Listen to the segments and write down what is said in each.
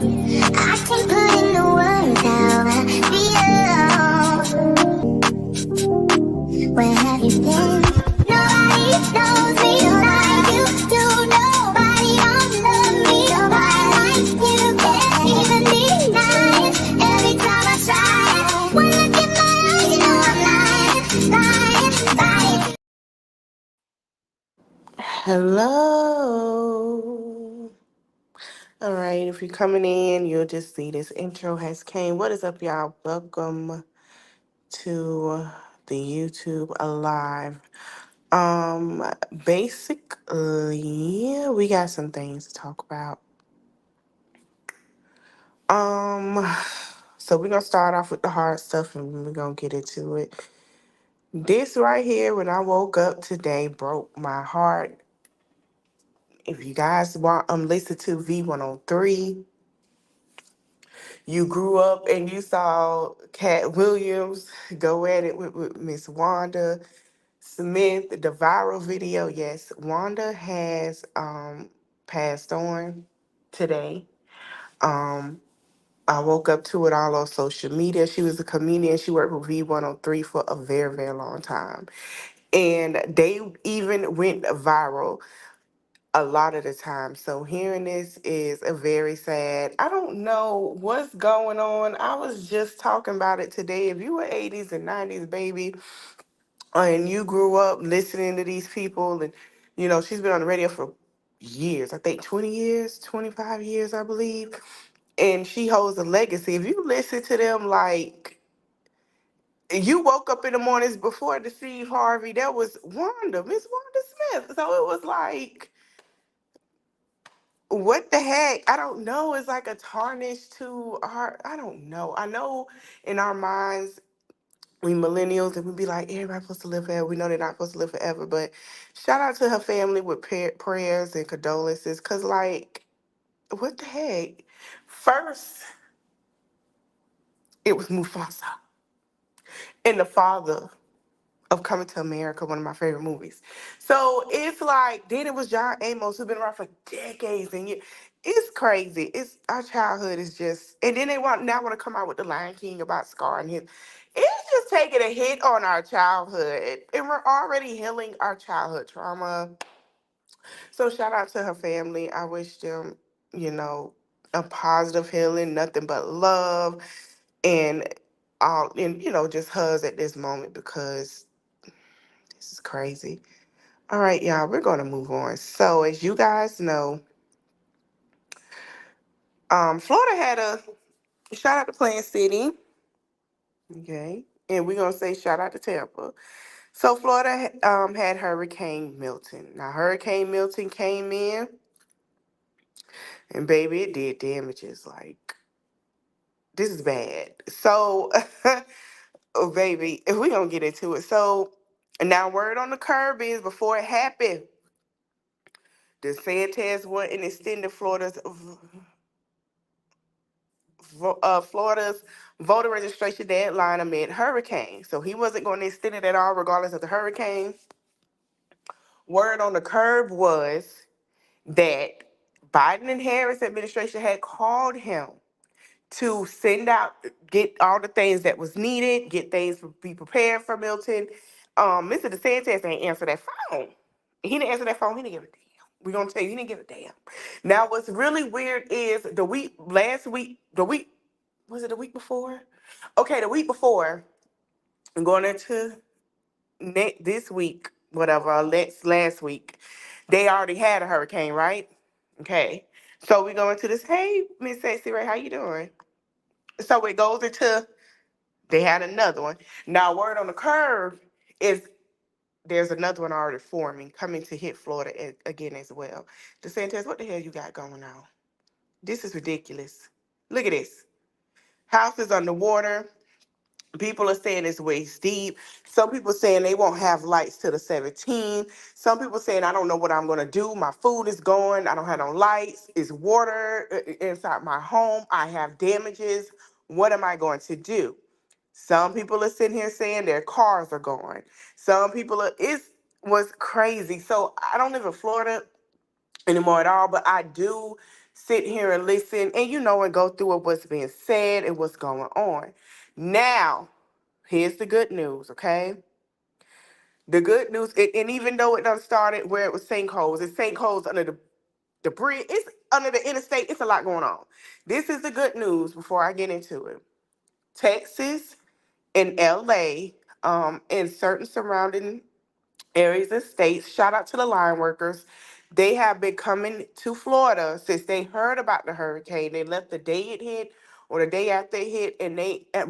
I can't put into words how I feel. Where have you been? Nobody knows me like you do. Nobody else loves me quite like you can. Even deny it every time I try it. When I look in my eyes, you know I'm lying. Hello. All right, if you're coming in, you'll just see this intro has came. What is up, y'all? Welcome to the YouTube Alive. Um, Basically, we got some things to talk about. Um, so we're gonna start off with the hard stuff and we're gonna get into it. This right here, when I woke up today, broke my heart. If you guys want listen to V103, you grew up and you saw Cat Williams go at it with Miss Wanda Smith, the viral video. Yes, Wanda has passed on today. Um I woke up to it all on social media. She was a comedian. She worked with V103 for a very, very long time. And they even went viral a lot of the time. So hearing this is a very sad. I don't know what's going on. I was just talking about it today. If you were 80s and 90s baby, and you grew up listening to these people, and she's been on the radio for years. I think 20 years, 25 years, I believe. And she holds a legacy. If you listen to them like you woke up in the mornings before the Steve Harvey, that was Miss Wanda Smith. So it was like, what the heck? I don't know. It's like a tarnish to our, I don't know. I know in our minds, we millennials, and we be like, everybody's supposed to live forever. We know they're not supposed to live forever. But shout out to her family with prayers and condolences. Because, like, what the heck? First, it was Mufasa and the father of Coming to America, one of my favorite movies. So it's like, then it was John Amos, who's been around for decades, and it's crazy. It's our childhood is just, and then they want to come out with the Lion King about Scar and his. It's just taking a hit on our childhood, and we're already healing our childhood trauma. So shout out to her family. I wish them, you know, a positive healing, nothing but love, and all, and just hugs at this moment because this is crazy. All right, y'all, we're gonna move on. So as you guys know, Florida had a shout out to Plant City, okay, and we're gonna say shout out to Tampa. So Florida had Hurricane Milton. Now Hurricane Milton came in, and baby, it did damages. Like, this is bad. So, oh baby, if we gonna get into it. So now word on the curb is before it happened, DeSantis went and extended Florida's voter registration deadline amid hurricane. So he wasn't going to extend it at all, regardless of the hurricane. Word on the curb was that Biden and Harris administration had called him to send out, get all the things that was needed, get things to be prepared for Milton. Mr. DeSantis ain't answer that phone. He didn't answer that phone. He didn't give a damn. We're gonna tell you, he didn't give a damn. Now, what's really weird is the week, was it the week before? Okay, the week before, going into this week, whatever, last week, they already had a hurricane, right? Okay. So we go into this, hey, Miss Sexy Ray, how you doing? So it goes into, they had another one. Now, word on the curve is there's another one already forming, coming to hit Florida again as well. DeSantis, what the hell you got going on? This is ridiculous. Look at this. House is underwater. People are saying it's waist deep. Some people saying they won't have lights till the 17th. Some people saying, I don't know what I'm going to do. My food is gone. I don't have no lights. It's water inside my home. I have damages. What am I going to do? Some people are sitting here saying their cars are gone. Some people are, it was crazy. So I don't live in Florida anymore at all, but I do sit here and listen and and go through what's being said and what's going on. Now, here's the good news, okay? The good news, and even though it done started where it was sinkholes under the bridge, it's under the interstate, it's a lot going on. This is the good news before I get into it. Texas and LA, and certain surrounding areas and states, shout out to the line workers. They have been coming to Florida since they heard about the hurricane. They left the day it hit or the day after it hit, and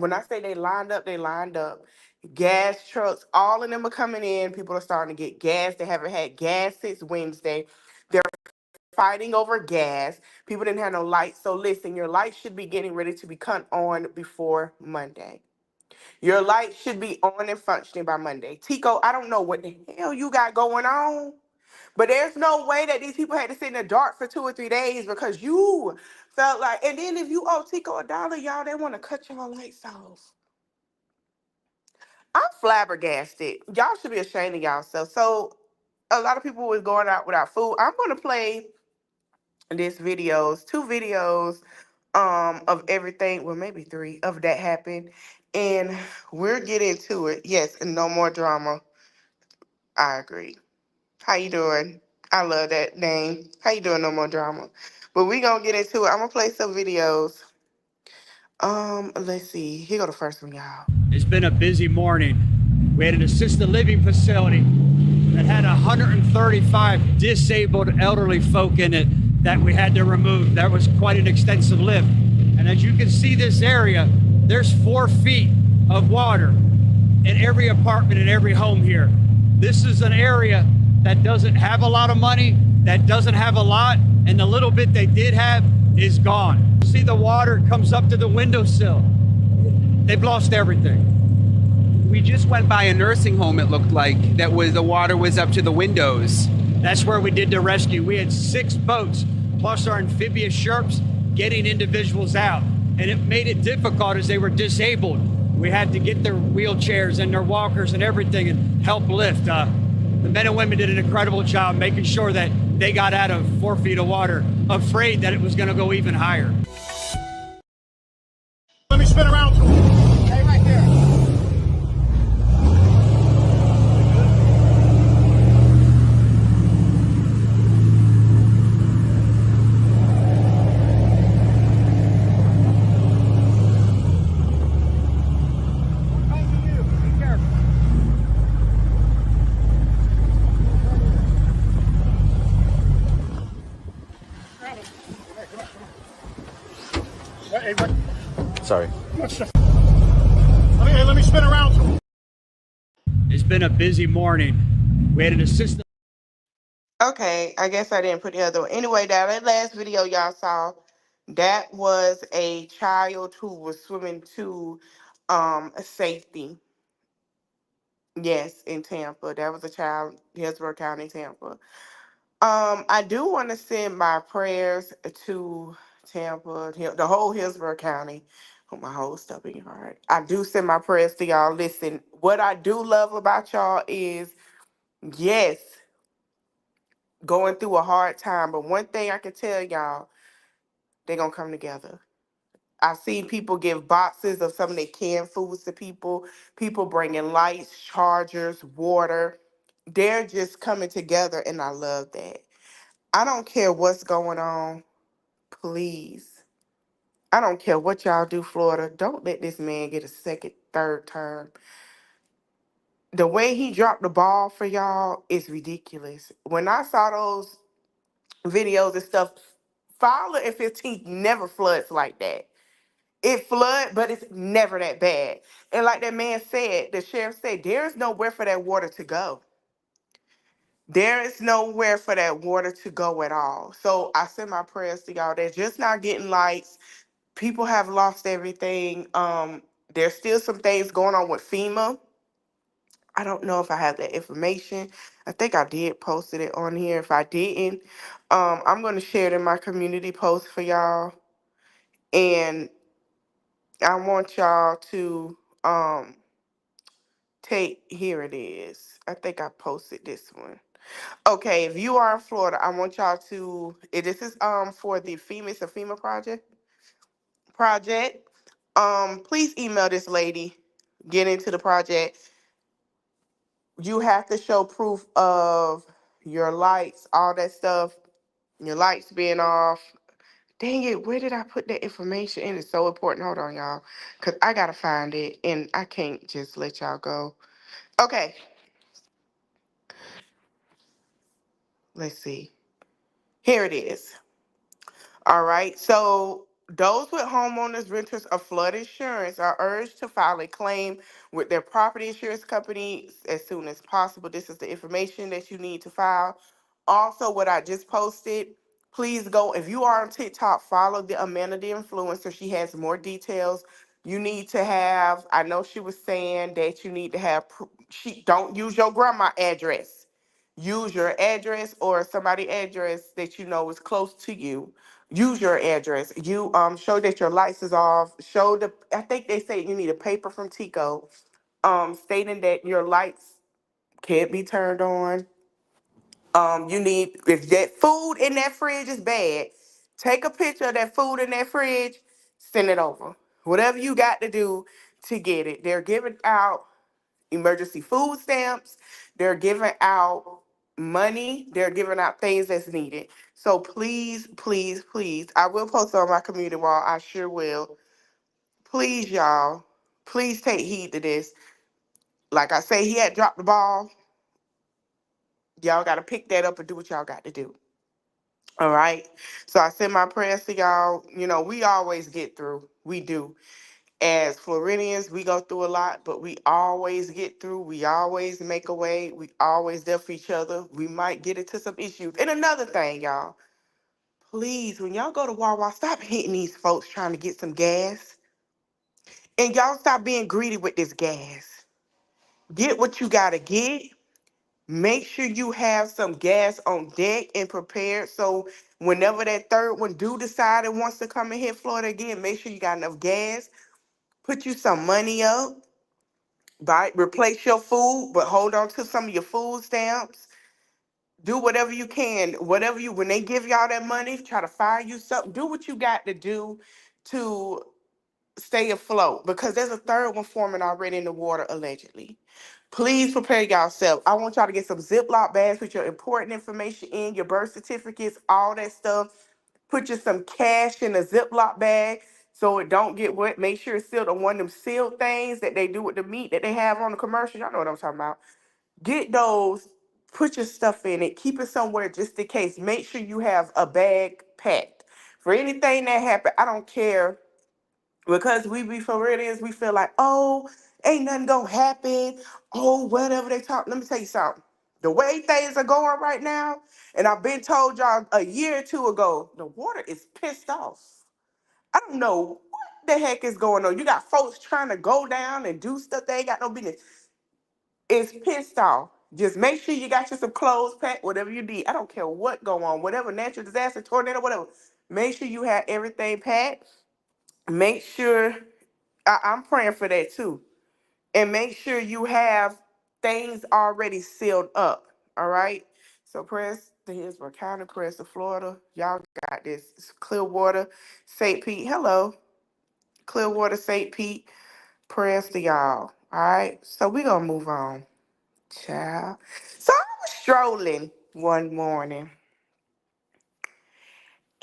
when I say they lined up, they lined up. Gas trucks, all of them are coming in. People are starting to get gas. They haven't had gas since Wednesday. They're fighting over gas. People didn't have no lights. So listen, your lights should be getting ready to be cut on before Monday. Your light should be on and functioning by Monday. Tico, I don't know what the hell you got going on, but there's no way that these people had to sit in the dark for 2 or 3 days because you felt like, and then if you owe Tico $1, y'all, they want to cut your lights off. I'm flabbergasted. Y'all should be ashamed of yourself. So a lot of people was going out without food. I'm gonna play two videos of everything, well maybe three of that happened. And we're getting to it. Yes, and no more drama. I agree. How you doing? I love that name. How you doing? No more drama. But we gonna get into it. I'm gonna play some videos. Let's see. Here go the first one, y'all. It's been a busy morning. We had an assisted living facility that had 135 disabled elderly folk in it that we had to remove. That was quite an extensive lift. And as you can see this area, there's 4 feet of water in every apartment in every home here. This is an area that doesn't have a lot of money, that doesn't have a lot, and the little bit they did have is gone. See, the water comes up to the windowsill. They've lost everything. We just went by a nursing home, it looked like, the water was up to the windows. That's where we did the rescue. We had 6 boats, plus our amphibious sherps, getting individuals out. And it made it difficult as they were disabled. We had to get their wheelchairs and their walkers and everything and help lift. The men and women did an incredible job making sure that they got out of 4 feet of water, afraid that it was gonna go even higher. Let me spin around. Hey, right there. Sorry. Let me spin around. It's been a busy morning. We had an assistant. Okay, I guess I didn't put the other one. Anyway, that last video y'all saw, that was a child who was swimming to safety. Yes, in Tampa. That was a child, Hillsborough County, Tampa. I do want to send my prayers to Tampa, the whole Hillsborough County, my whole stubborn heart. I do send my prayers to y'all. Listen, what I do love about y'all is, yes, going through a hard time, but one thing I can tell y'all, they gonna come together. I've seen people give boxes of some of their canned foods to people, people bringing lights, chargers, water. They're just coming together, and I love that. I don't care what's going on. Please. I don't care what y'all do, Florida. Don't let this man get a second, third term. The way he dropped the ball for y'all is ridiculous. When I saw those videos and stuff, Fowler and 15th never floods like that. It flood, but it's never that bad. And like that man said, the sheriff said, there is nowhere for that water to go. There is nowhere for that water to go at all. So I send my prayers to y'all. They're just not getting lights. People have lost everything. There's still some things going on with FEMA. I don't know if I have that information. I think I did posted it on here. If I didn't, I'm gonna share it in my community post for y'all. And I want y'all to take, here it is. I think I posted this one. Okay, if you are in Florida, I want y'all to. This is for the FEMA, it's a FEMA project. Please email this lady. Get into the project. You have to show proof of your lights, all that stuff. Your lights being off. Dang it, where did I put that information in? It's so important. Hold on, y'all. Cause I gotta find it and I can't just let y'all go. Okay, let's see. Here it is. All right. So those with homeowners, renters, or flood insurance are urged to file a claim with their property insurance company as soon as possible. This is the information that you need to file. Also, what I just posted, please go, if you are on TikTok, follow the Amanda the Influencer. She has more details. You need to have, I know she was saying that you need to have, she don't use your grandma address. Use your address or somebody address that you know is close to you. Use your address. You show that your lights is off. Show the, I think they say you need a paper from Tico stating that your lights can't be turned on. You need, if that food in that fridge is bad, take a picture of that food in that fridge, send it over. Whatever you got to do to get it. They're giving out emergency food stamps. They're giving out money. They're giving out things that's needed. So please, please, please, I will post it on my community wall. I sure will. Please, y'all, please take heed to this. Like I say, he had dropped the ball. Y'all got to pick that up and do what y'all got to do. All right. So I send my prayers to y'all. You know, we always get through. We do. As Floridians, we go through a lot, but we always get through. We always make a way. We always there for each other. We might get into some issues. And another thing, y'all, please, when y'all go to Wawa, stop hitting these folks trying to get some gas. And y'all stop being greedy with this gas. Get what you gotta get. Make sure you have some gas on deck and prepared. So whenever that third one do decide it wants to come and hit Florida again, make sure you got enough gas. Put you some money up. Buy, replace your food, but hold on to some of your food stamps. Do whatever you can. Whatever you, when they give y'all that money, try to fire you something. Do what you got to do to stay afloat because there's a third one forming already in the water, allegedly. Please prepare yourself. I want y'all to get some Ziploc bags with your important information in, your birth certificates, all that stuff. Put you some cash in a Ziploc bag so it don't get wet. Make sure it's sealed on one of them sealed things that they do with the meat that they have on the commercial. Y'all know what I'm talking about. Get those, put your stuff in it, keep it somewhere just in case. Make sure you have a bag packed. For anything that happen, I don't care because we be Floridians, we feel like, oh, ain't nothing gonna happen. Oh, whatever they talk. Let me tell you something. The way things are going right now, and I've been told y'all a year or two ago, the water is pissed off. I don't know what the heck is going on. You got folks trying to go down and do stuff they ain't got no business. It's pissed off. Just make sure you got you some clothes packed, whatever you need. I don't care what go on, whatever natural disaster, tornado, whatever. Make sure you have everything packed. Make sure I'm praying for that too. And make sure you have things already sealed up. All right. So press the Hillsborough County, press to Florida. Y'all got this. It's Clearwater, St. Pete. Hello. Clearwater, St. Pete. Prayers to y'all. All right. So we're gonna move on. Child. So I was strolling one morning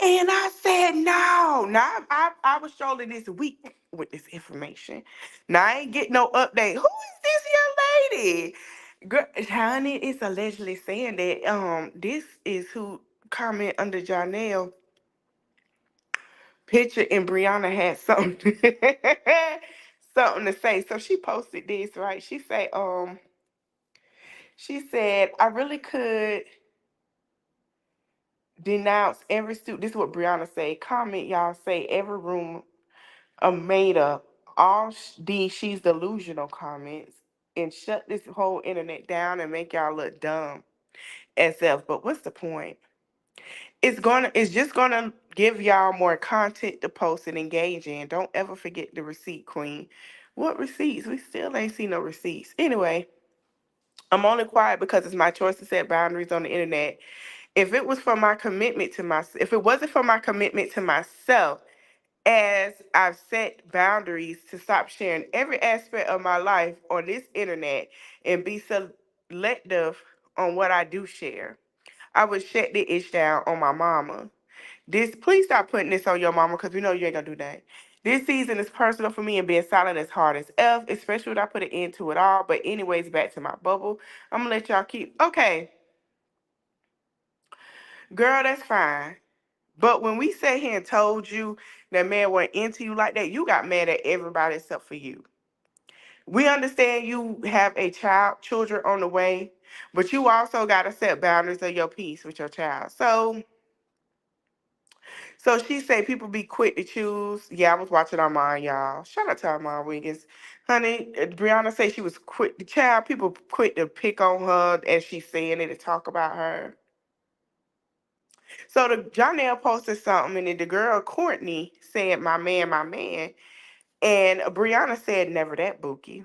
and I said, no. Now I was strolling this week with this information. Now I ain't getting no update. Who is this young lady? Girl, honey, it's allegedly saying that this is who comment under Janelle picture and Briana had something something to say. So she posted this, right? She said, I really could denounce every student. This is what Brianna say. Comment, y'all say every room made up. All these she's delusional comments and shut this whole internet down and make y'all look dumb as if. But what's the point? It's just gonna give y'all more content to post and engage in. Don't ever forget the receipt, Queen. What receipts? We still ain't seen no receipts. Anyway, I'm only quiet because it's my choice to set boundaries on the internet. If it was for my commitment to my, if it wasn't for my commitment to myself, as I've set boundaries to stop sharing every aspect of my life on this internet and be selective on what I do share, I would shut the itch down on my mama. This, please stop putting this on your mama because we know you ain't gonna do that. This season is personal for me and being silent is hard as F, especially when I put an end to it all. But anyways, back to my bubble. I'm gonna let y'all keep. Okay, girl, that's fine. But when we sat here and told you that man went into you like that, you got mad at everybody except for you. We understand you have a children on the way, but you also gotta set boundaries of your peace with your child. So she say people be quick to choose. Yeah, I was watching Armand, y'all. Shout out to Armand Wiggins. Honey, Brianna say she was quick. The child, people quick to pick on her as she's saying it and talk about her. So the Jonelle posted something, and then the girl Courtney said, "My man, my man," and Brianna said, "Never that, Bookie."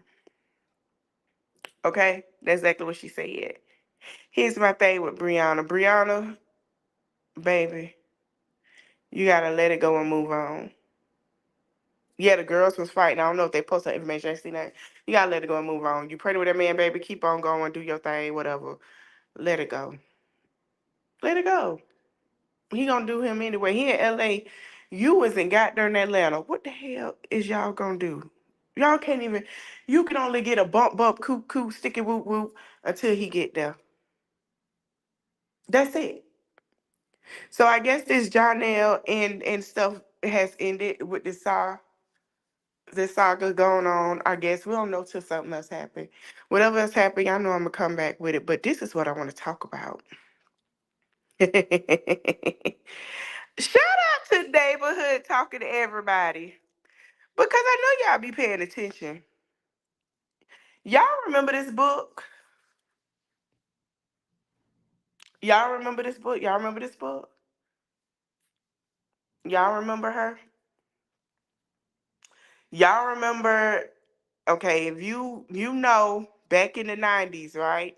Okay, that's exactly what she said. Here's my thing with Brianna. Brianna, baby, you gotta let it go and move on. Yeah, the girls was fighting. I don't know if they posted that information. I seen that. You gotta let it go and move on. You pray with that man, baby. Keep on going. Do your thing. Whatever. Let it go. Let it go. He gonna do him anyway. He in L.A. You was in goddamn Atlanta. What the hell is y'all gonna do? Y'all can't even. You can only get a bump, bump, coop, coop, sticky, whoop, whoop until he get there. That's it. So I guess this Jonelle and stuff has ended with this saga going on. I guess we don't know till something else happened. Whatever else happened, I know I'm gonna come back with it. But this is what I want to talk about. Shout out to neighborhood talking to everybody because I know y'all be paying attention. Y'all remember this book? Y'all remember this book? Y'all remember this book? Y'all remember her? Y'all remember? Okay, if you know back in the '90s, right?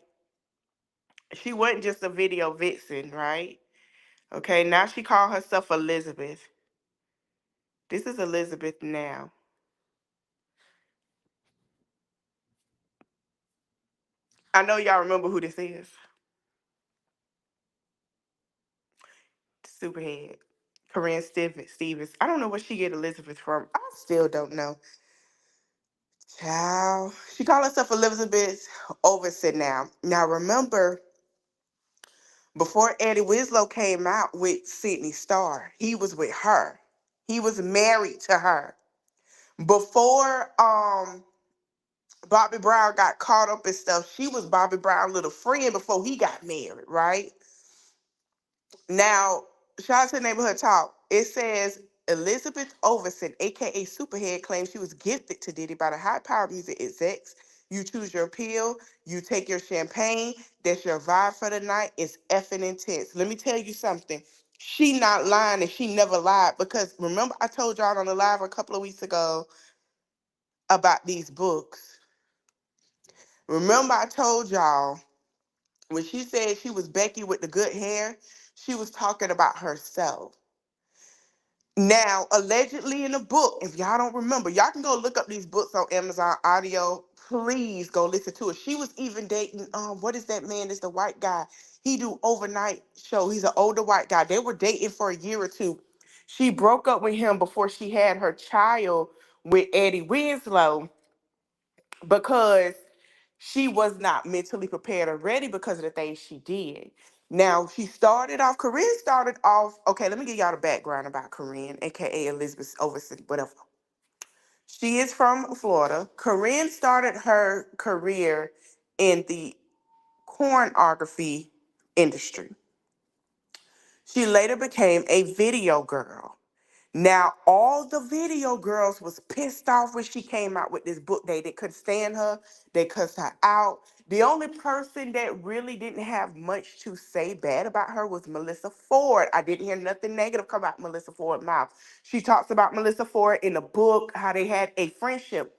She wasn't just a video vixen, right? Okay, now she called herself Elizabeth. This is Elizabeth now. I know y'all remember who this is. Superhead. Corinne Stevens. I don't know where she get Elizabeth from. I still don't know. Child. She called herself Elizabeth Overson now. Now remember, before Eddie Winslow came out with Sydney Starr, he was with her. He was married to her. Before Bobby Brown got caught up in stuff, she was Bobby Brown's little friend before he got married, right? Now, shout out to Neighborhood Talk. It says Elizabeth Overson, aka Superhead, claims she was gifted to Diddy by the high powered music execs. You choose your pill, you take your champagne, that's your vibe for the night. It's effing intense. Let me tell you something. She not lying and she never lied because remember I told y'all on the live a couple of weeks ago about these books. Remember I told y'all when she said she was Becky with the good hair, she was talking about herself. Now, allegedly in a book, if y'all don't remember, y'all can go look up these books on Amazon Audio. Please go listen to it. She was even dating, what is that man? It's the white guy. He do overnight show. He's an older white guy. They were dating for a year or two. She broke up with him before she had her child with Eddie Winslow because she was not mentally prepared or ready because of the things she did. Now, Corinne started off, okay, let me give y'all the background about Corinne, aka Elizabeth Overson, whatever. She is from Florida. Corinne started her career in the pornography industry. She later became a video girl. Now, all the video girls was pissed off when she came out with this book. They couldn't stand her. They cussed her out. The only person that really didn't have much to say bad about her was Melissa Ford. I didn't hear nothing negative come out Melissa Ford's mouth. She talks about Melissa Ford in the book, how they had a friendship.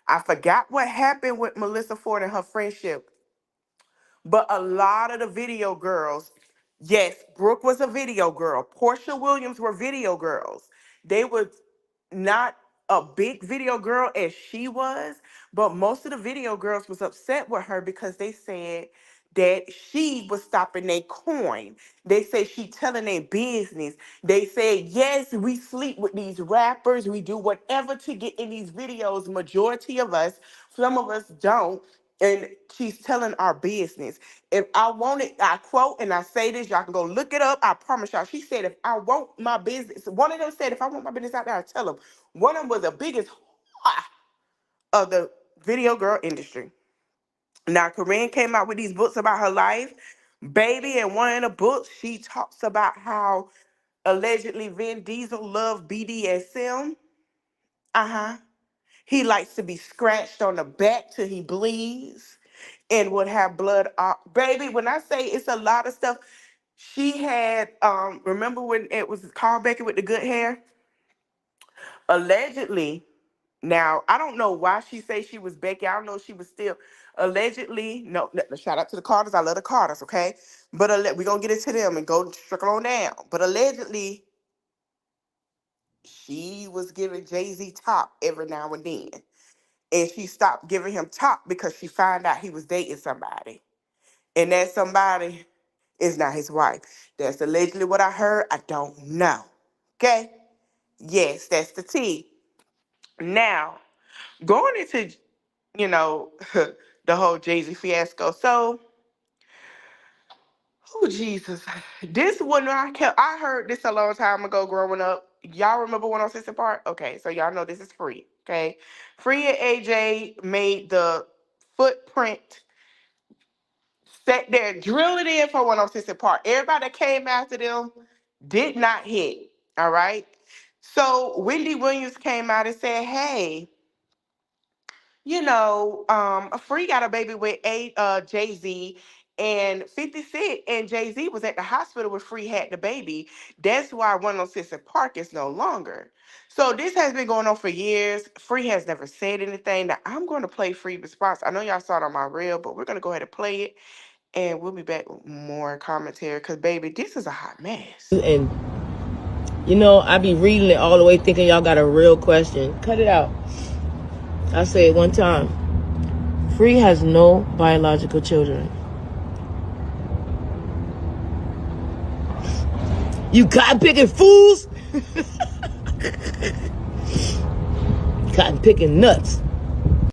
I forgot what happened with Melissa Ford and her friendship. But a lot of the video girls, yes, Brooke was a video girl. Portia Williams were video girls. They were not a big video girl as she was, but most of the video girls was upset with her because they said that she was stopping their coin. They say she telling their business. They say, yes, we sleep with these rappers. We do whatever to get in these videos. Majority of us, some of us don't. And she's telling our business. If I want it, I quote and I say this, y'all can go look it up. I promise y'all. She said, if I want my business, one of them said, if I want my business out there, I tell them. One of them was the biggest of the video girl industry. Now, Corinne came out with these books about her life. Baby, in one of the books, she talks about how allegedly Vin Diesel loved BDSM. Uh-huh. He likes to be scratched on the back till he bleeds and would have blood. Baby, when I say it's a lot of stuff, she had, remember when it was Carl Becker with the good hair? Allegedly, now I don't know why she say she was Becky. I don't know if she was still allegedly. No, shout out to the Carters. I love the Carters, okay? But we're gonna get into them and go trickle on down. But allegedly, she was giving Jay-Z top every now and then. And she stopped giving him top because she found out he was dating somebody. And that somebody is not his wife. That's allegedly what I heard. I don't know. Okay? Yes, that's the T. Now, going into, the whole Jay-Z fiasco. So, oh Jesus. This one I heard this a long time ago growing up. Y'all remember 106 and Park? Okay, so y'all know this is Free. Okay. Free and AJ made the footprint, sat there, drill it in for 106 and Park. Everybody that came after them did not hit. All right. So Wendy Williams came out and said, hey, Free got a baby with Jay-Z, and 50 Cent and Jay-Z was at the hospital when Free had the baby. That's why 106 and Park is no longer. So this has been going on for years. Free has never said anything. Now I'm going to play Free response. I know y'all saw it on my reel, but we're going to go ahead and play it, and we'll be back with more commentary because, baby, this is a hot mess. And, I be reading it all the way thinking y'all got a real question. Cut it out. I say it one time. Free has no biological children. You cotton picking fools! Cotton picking nuts.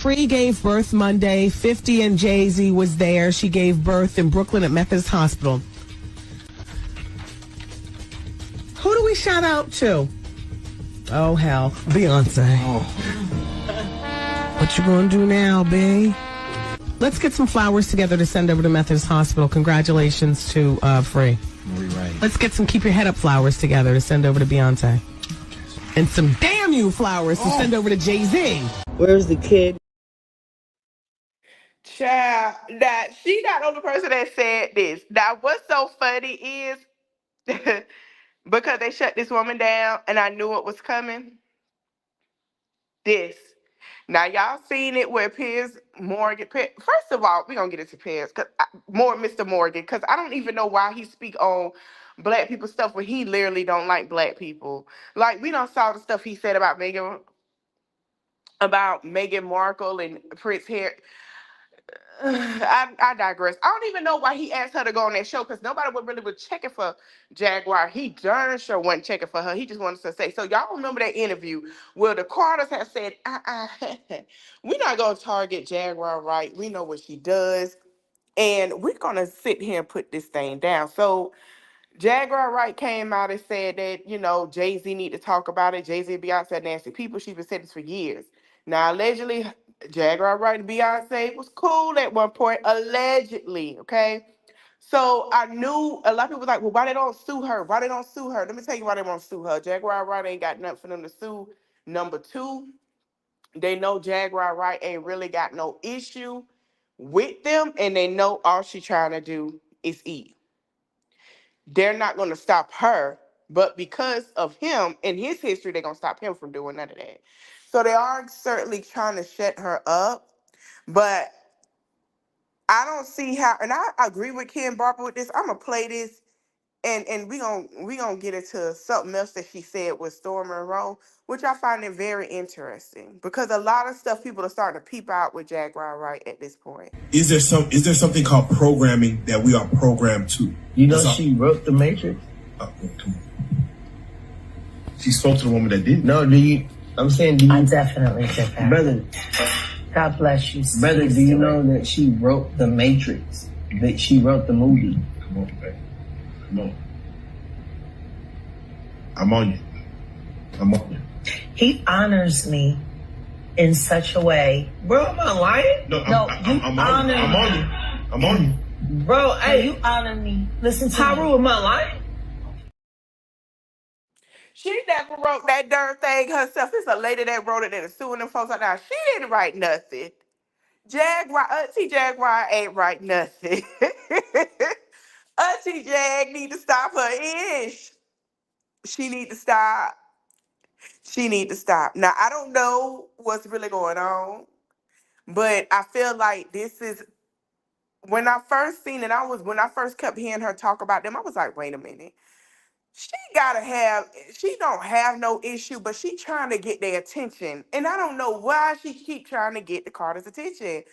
Free gave birth Monday. 50 and Jay-Z was there. She gave birth in Brooklyn at Methodist Hospital. Who do we shout out to? Oh, hell. Beyonce. What you gonna do now, B? Let's get some flowers together to send over to Methodist Hospital. Congratulations to Free. Right. Let's get some keep your head up flowers together to send over to Beyonce. And some damn you flowers to send over to Jay-Z. Where's the kid? Child, that she not the only person that said this. Now, what's so funny is because they shut this woman down and I knew it was coming. This. Now, y'all seen it where Piers Morgan. First of all, we're going to get into Piers, Mr. Morgan, because I don't even know why he speak on black people stuff when he literally don't like black people. Like, we don't saw the stuff he said about Meghan Markle and Prince Harry. I digress. I don't even know why he asked her to go on that show because nobody was checking for Jaguar. He darn sure wasn't checking for her. He just wanted to say. So y'all remember that interview where the Carters have said, we're not going to target Jaguar, right? We know what she does. And we're going to sit here and put this thing down. So Jaguar Wright came out and said that, Jay-Z need to talk about it. Jay-Z and Beyonce nasty people. She's been saying this for years. Now, allegedly, Jaguar Wright and Beyonce was cool at one point, allegedly, okay? So I knew a lot of people was like, well, why they don't sue her? Why they don't sue her? Let me tell you why they won't sue her. Jaguar Wright ain't got nothing for them to sue. Number two, they know Jaguar Wright ain't really got no issue with them, and they know all she trying to do is eat. They're not going to stop her, but because of him and his history, they're going to stop him from doing none of that. So they are certainly trying to shut her up, but I don't see how, and I agree with Ken Barber with this. I'm gonna play this, and we gonna get into something else that she said with Storm Monroe, which I find it very interesting because a lot of stuff people are starting to peep out with Jaguar right at this point. Is there something called programming that we are programmed to? You know, she wrote The Matrix. Oh, come on. She spoke to the woman that did. No, do you? I'm saying, do you? I definitely did that. Brother, God bless you. brother, do you know that she wrote The Matrix? That she wrote the movie. Come on, baby. Come on. I'm on you. I'm on you. He honors me in such a way. Bro, am I lying? No, No, I'm you on honor you. I'm on me. you. I'm on you. Bro, No, hey, you honor me. Listen to Haru, me. am I lying? She never wrote that darn thing herself. It's a lady that wrote it and is suing them folks out now. She didn't write nothing. Jaguar, Auntie Jaguar ain't write nothing. Auntie Jag need to stop her ish. She need to stop. She need to stop. Now I don't know what's really going on, but I feel like this is when I first seen it. When I first kept hearing her talk about them. I was like, wait a minute. She gotta have. She don't have no issue, but she trying to get their attention, and I don't know why she keep trying to get the Carter's attention.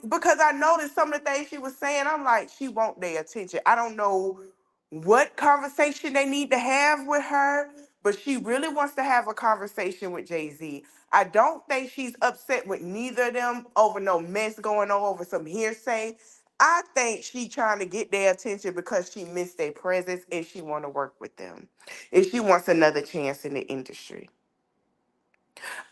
Because I noticed some of the things she was saying, I'm like, she want their attention. I don't know what conversation they need to have with her, but she really wants to have a conversation with Jay Z. I don't think she's upset with neither of them over no mess going on over some hearsay. I think she trying to get their attention because she missed their presence and she want to work with them. And she wants another chance in the industry.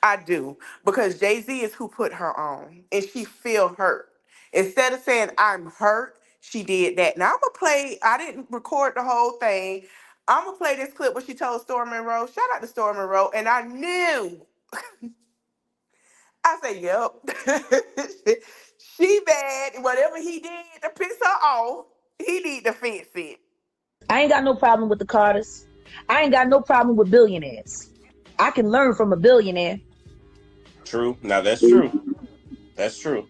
I do. Because Jay-Z is who put her on. And she feel hurt. Instead of saying, I'm hurt, she did that. Now I'm gonna play, I didn't record the whole thing. I'm gonna play this clip where she told Storm Monroe, shout out to Storm Monroe, and I knew, I said, yep. She bad. Whatever he did to piss her off, he need to fix it. I ain't got no problem with the Carters. I ain't got no problem with billionaires. I can learn from a billionaire. True. Now that's true. That's true.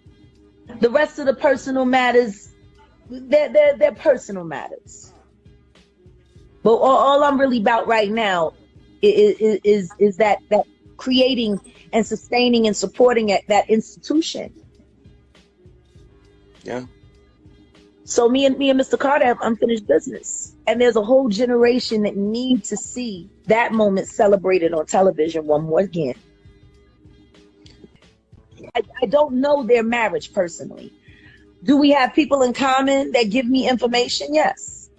The rest of the personal matters, they're personal matters. But all I'm really about right now is that creating and sustaining and supporting that institution. Yeah. So me and Mr. Carter have unfinished business. And there's a whole generation that need to see that moment celebrated on television one more again. I don't know their marriage personally. Do we have people in common that give me information? Yes.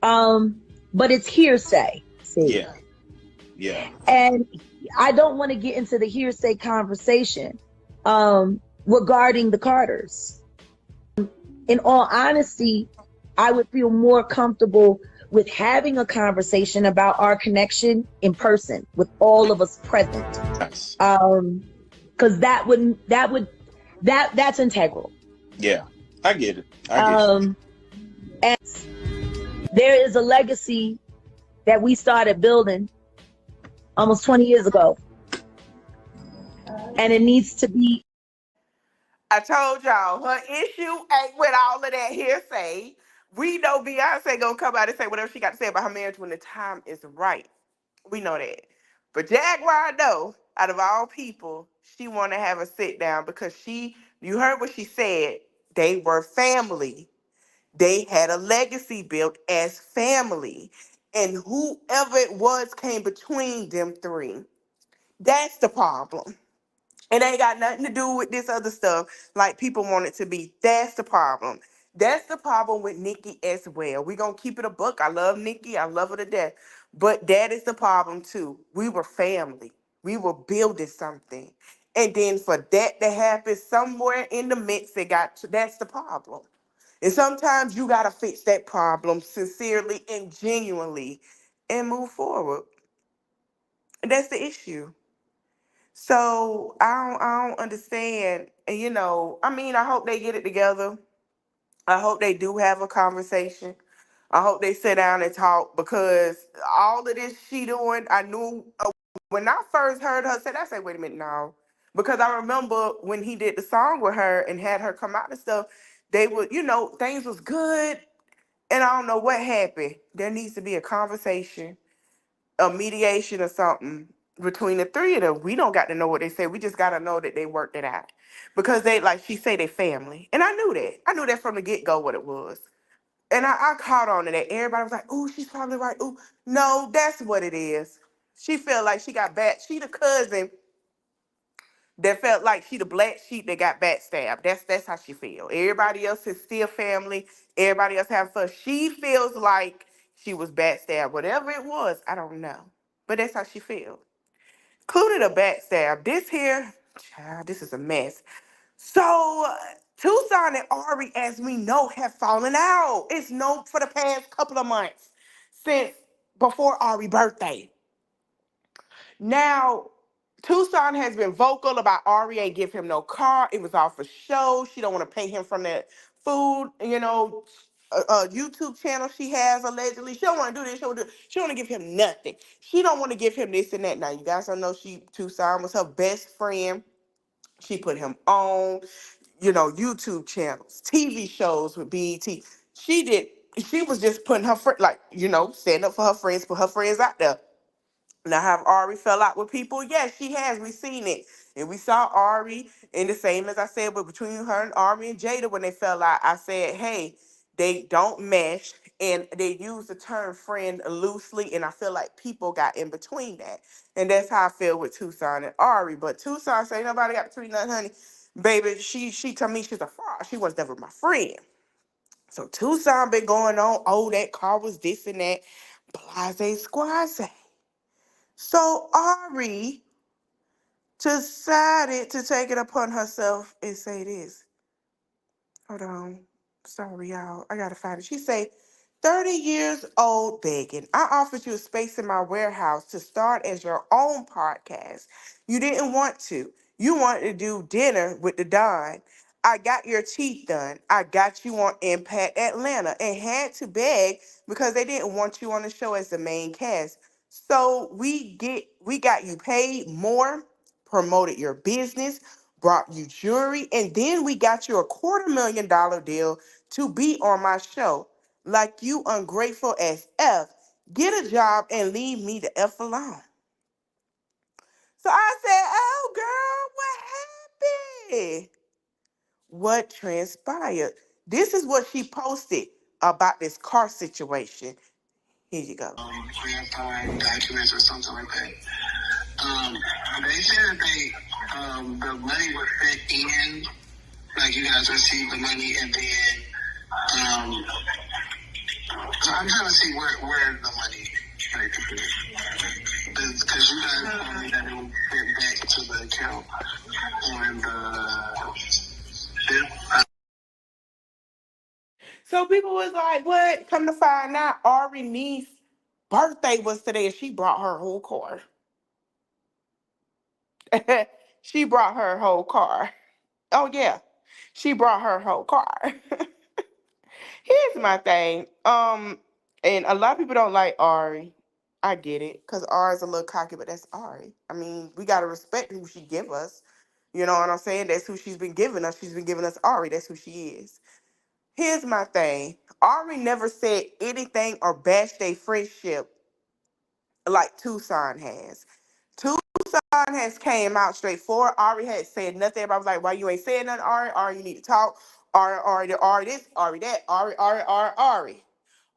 But it's hearsay. See? Yeah. Yeah. And I don't want to get into the hearsay conversation regarding the Carters. In all honesty, I would feel more comfortable with having a conversation about our connection in person with all of us present. Nice. Because that's integral. Yeah. I get it. I get it. And there is a legacy that we started building almost 20 years ago. And it needs to be. I told y'all, her issue ain't with all of that hearsay. We know Beyonce gonna come out and say whatever she got to say about her marriage when the time is right. We know that. But Jaguar, though, out of all people, she want to have a sit down because you heard what she said. They were family. They had a legacy built as family. And whoever it was came between them three. That's the problem. It ain't got nothing to do with this other stuff like people want it to be. That's the problem. That's the problem with Nikki as well. We gonna keep it a book. I love Nikki. I love her to death. But that is the problem too. We were family. We were building something. And then for that to happen somewhere in the midst, that's the problem. And sometimes you gotta fix that problem sincerely and genuinely and move forward. And that's the issue. So I don't understand. And I mean, I hope they get it together. I hope they do have a conversation. I hope they sit down and talk because all of this she doing, I knew when I first heard her say that, I said, wait a minute now. Because I remember when he did the song with her and had her come out and stuff, They would, things was good, and I don't know what happened. There needs to be a conversation, a mediation or something between the three of them. We don't got to know what they say. We just got to know that they worked it out. Because they, like she say, they family. And I knew that. I knew that from the get-go what it was. And I caught on to that. Everybody was like, ooh, she's probably right. Ooh, no, that's what it is. She felt like she got back. She the cousin that felt like she the black sheep that got backstabbed. That's how she feel. Everybody else is still family. Everybody else have fun. She feels like she was backstabbed. Whatever it was, I don't know. But that's how she feels. Included a backstab. This here, child, this is a mess. So Tucson and Ari, as we know, have fallen out. It's known for the past couple of months since before Ari's birthday. Now, Tucson has been vocal about Ari ain't give him no car. It was all for show. She don't want to pay him from that food, YouTube channel she has allegedly. She don't want to do this. She don't want to give him nothing. She don't want to give him this and that. Now, you guys don't know Tucson was her best friend. She put him on, YouTube channels, TV shows with BET. She did. She was just putting her friend, stand up for her friends, put her friends out there. Now, have Ari fell out with people? Yes, she has. We seen it. And we saw Ari, and the same as I said, but between her and Ari and Jada, when they fell out, I said, hey, they don't mesh. And they use the term friend loosely, and I feel like people got in between that. And that's how I feel with Tucson and Ari. But Tucson say nobody got between nothing, honey. Baby, she told me she's a fraud. She was never my friend. So Tucson been going on, oh, that car was this and that. Blase squaze. So Ari decided to take it upon herself and say this. Hold on. Sorry, y'all. I gotta find it. She say, 30 years old begging. I offered you a space in my warehouse to start as your own podcast. You didn't want to. You wanted to do dinner with the Don. I got your teeth done. I got you on Impact Atlanta and had to beg because they didn't want you on the show as the main cast. So we got you paid more, promoted your business, brought you jewelry, and then we got you a $250,000 deal to be on my show. Like you ungrateful as F. Get a job and leave me the F alone. So I said, oh girl, what happened? What transpired? This is what she posted about this car situation. Here you go. Clarifying documents or something like that. They said that the money was sent in, like you guys received the money, and then so I'm trying to see where the money basically, because you guys told me that it was sent back to the account on the. So people was like, what? Come to find out, Ari niece's birthday was today and she brought her whole car. She brought her whole car. Oh yeah. She brought her whole car. Here's my thing. And a lot of people don't like Ari. I get it, because Ari's a little cocky, but that's Ari. I mean, we gotta respect who she give us. You know what I'm saying? That's who she's been giving us. She's been giving us Ari. That's who she is. Here's my thing. Ari never said anything or bashed their friendship like Tucson has. Tucson has came out straightforward. Ari had said nothing. Everybody was like, why you ain't saying nothing, Ari? Ari, you need to talk. Ari this, Ari that, Ari.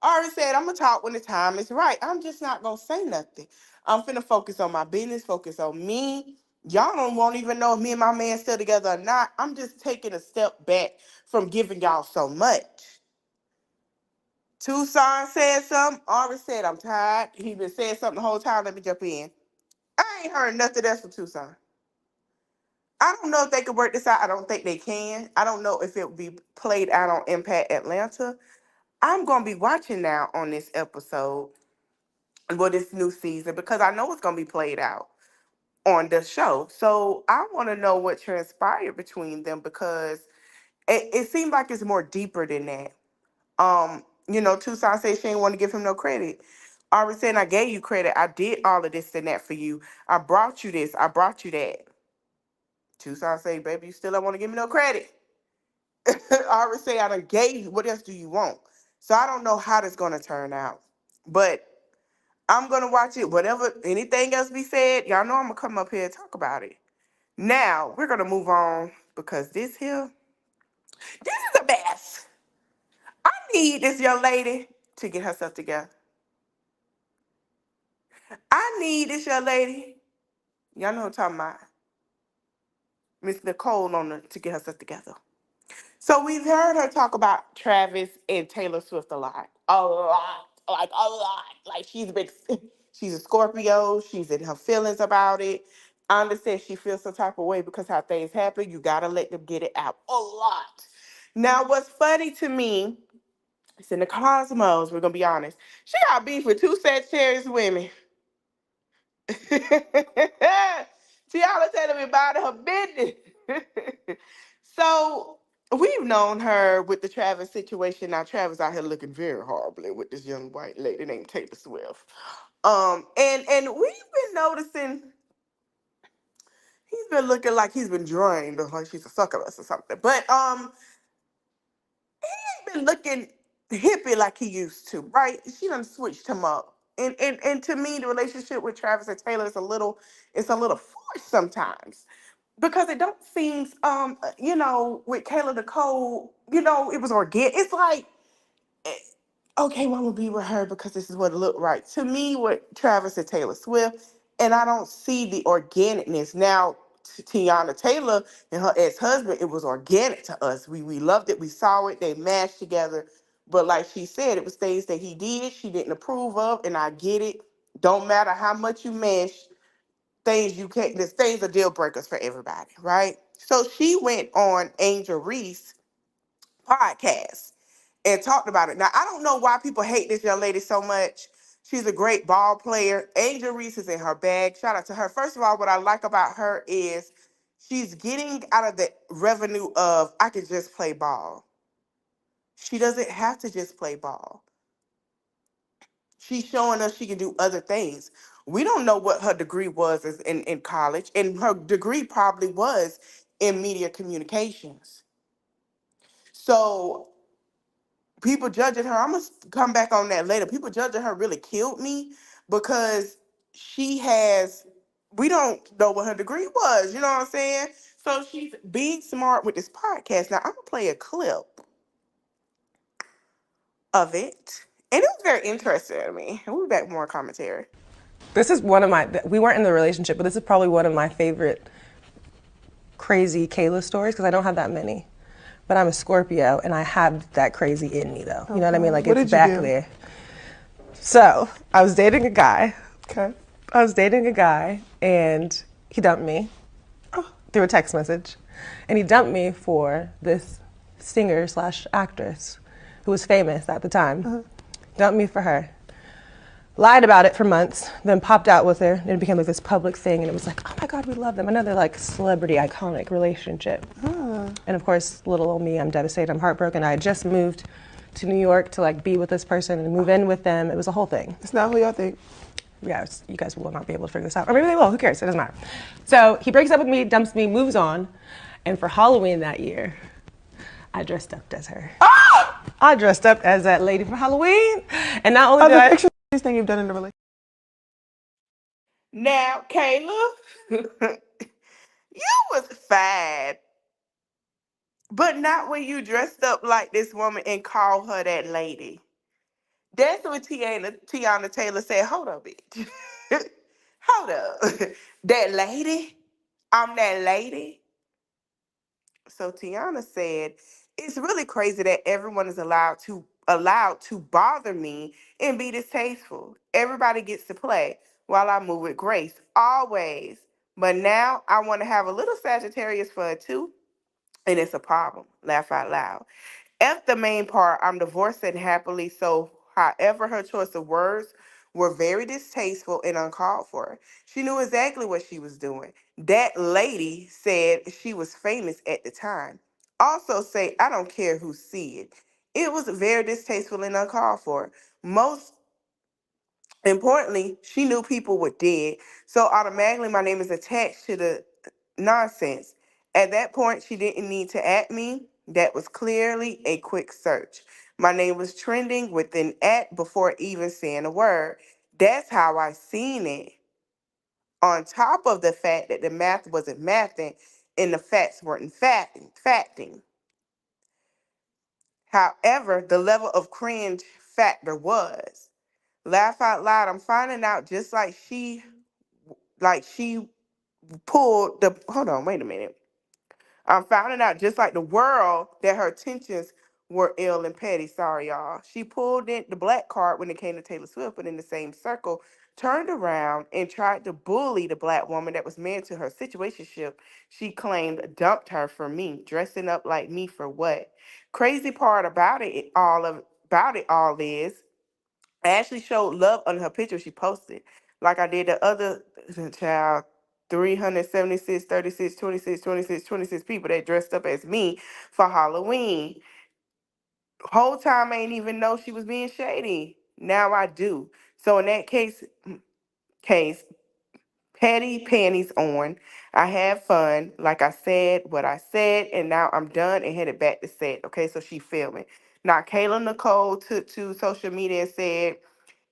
Ari said, I'm going to talk when the time is right. I'm just not going to say nothing. I'm finna focus on my business, focus on me. Y'all won't even know if me and my man still together or not. I'm just taking a step back from giving y'all so much. Tucson said something. Ari said, I'm tired. He been saying something the whole time. Let me jump in. I ain't heard nothing else from Tucson. I don't know if they could work this out. I don't think they can. I don't know if it will be played out on Impact Atlanta. I'm going to be watching now on this episode, well, this new season, because I know it's going to be played out on the show. So I want to know what transpired between them, because it seemed like it's more deeper than that. Tucson said she didn't want to give him no credit. Ari said, I gave you credit. I did all of this and that for you. I brought you this. I brought you that. Tucson said, baby, you still don't want to give me no credit. I already say I done gave you. What else do you want? So I don't know how this gonna turn out. But I'm gonna watch it. Whatever anything else be said, y'all know I'm gonna come up here and talk about it. Now we're gonna move on because this is a mess. I need this young lady to get herself together. I need this young lady. Y'all know what I'm talking about. Miss Nicole to get herself together. So we've heard her talk about Travis and Taylor Swift a lot. Like a lot. Like she's a Scorpio, she's in her feelings about it. I understand she feels some type of way because how things happen. You gotta let them get it out. A lot. Now, what's funny to me, it's in the cosmos, we're gonna be honest. She got beef with two Sagittarius women. Tiana telling me about her business. So we've known her with the Travis situation. Now Travis out here looking very horribly with this young white lady named Taylor Swift. And we've been noticing he's been looking like he's been drained or like she's a succubus or something. But he ain't been looking hippie like he used to, right? She done switched him up. And to me, the relationship with Travis and Taylor is it's a little forced sometimes. Because it don't seem with Kayla Nicole, it was organic. It's like eh, okay, well, I'm gonna be with her because this is what it looked right to me with Travis and Taylor Swift, and I don't see the organicness now. Tiana Taylor and her ex-husband, it was organic to us. We loved it. We saw it. They mashed together, but like she said, it was things that he did she didn't approve of, and I get it. Don't matter how much you mash things, you can't. There's things are deal breakers for everybody, right? So she went on Angel Reese podcast and talked about it. Now, I don't know why people hate this young lady so much. She's a great ball player. Angel Reese is in her bag. Shout out to her. First of all, what I like about her is she's getting out of the revenue of I could just play ball. She doesn't have to just play ball. She's showing us she can do other things. We don't know what her degree was in college, and her degree probably was in media communications. So people judging her, I'm gonna come back on that later. People judging her really killed me because she has, we don't know what her degree was, you know what I'm saying? So she's being smart with this podcast. Now I'm gonna play a clip of it. And it was very interesting to me. And we'll be back with more commentary. This is one of we weren't in the relationship, but this is probably one of my favorite crazy Kayla stories because I don't have that many. But I'm a Scorpio and I have that crazy in me though. You know what I mean? Like it's back there. So I was dating a guy. Okay. I was dating a guy and he dumped me through a text message. And he dumped me for this singer / actress who was famous at the time. Dumped me for her. Lied about it for months, then popped out with her, and it became like this public thing, and it was like, oh my God, we love them. Another like celebrity iconic relationship. And of course, little old me, I'm devastated, I'm heartbroken. I had just moved to New York to like be with this person and move in with them. It was a whole thing. It's not who y'all think. Yeah, you guys will not be able to figure this out. Or maybe they will, who cares, it doesn't matter. So he breaks up with me, dumps me, moves on, and for Halloween that year, I dressed up as her. I dressed up as that lady for Halloween, and not only did I... Picture this thing you've done in the relationship. Now, Kayla, you was fine. But not when you dressed up like this woman and call her that lady. That's what Tiana Taylor said. Hold up, bitch. Hold up. That lady? I'm that lady? So Tiana said, it's really crazy that everyone is allowed to bother me and be distasteful. Everybody gets to play while I move with grace. Always. But now I want to have a little Sagittarius fun too. And it's a problem. Laugh out loud. F the main part, I'm divorcing happily, so however her choice of words were very distasteful and uncalled for. She knew exactly what she was doing. That lady said she was famous at the time. Also say, I don't care who see it. It was very distasteful and uncalled for. Most importantly, she knew people were dead, so automatically my name is attached to the nonsense. At that point, she didn't need to at me. That was clearly a quick search. My name was trending with an at before even saying a word. That's how I seen it. On top of the fact that the math wasn't mathing and the facts weren't facting. However, the level of cringe factor was. Laugh out loud. I'm finding out just like she pulled the hold on, wait a minute. I'm finding out just like the world that her intentions were ill and petty. Sorry, y'all. She pulled in the black card when it came to Taylor Swift, but in the same circle, turned around and tried to bully the black woman that was married to her situationship. She claimed dumped her for me, dressing up like me for what? Crazy part about it all is I actually showed love on her picture she posted, like I did the other child 376, 36, 26, 26, 26 people that dressed up as me for Halloween. Whole time I ain't even know she was being shady. Now I do. So in that case, petty panties on. I had fun, like I said what I said, and now I'm done and headed back to set. Okay, so she filming. Now Kayla Nicole took to social media and said,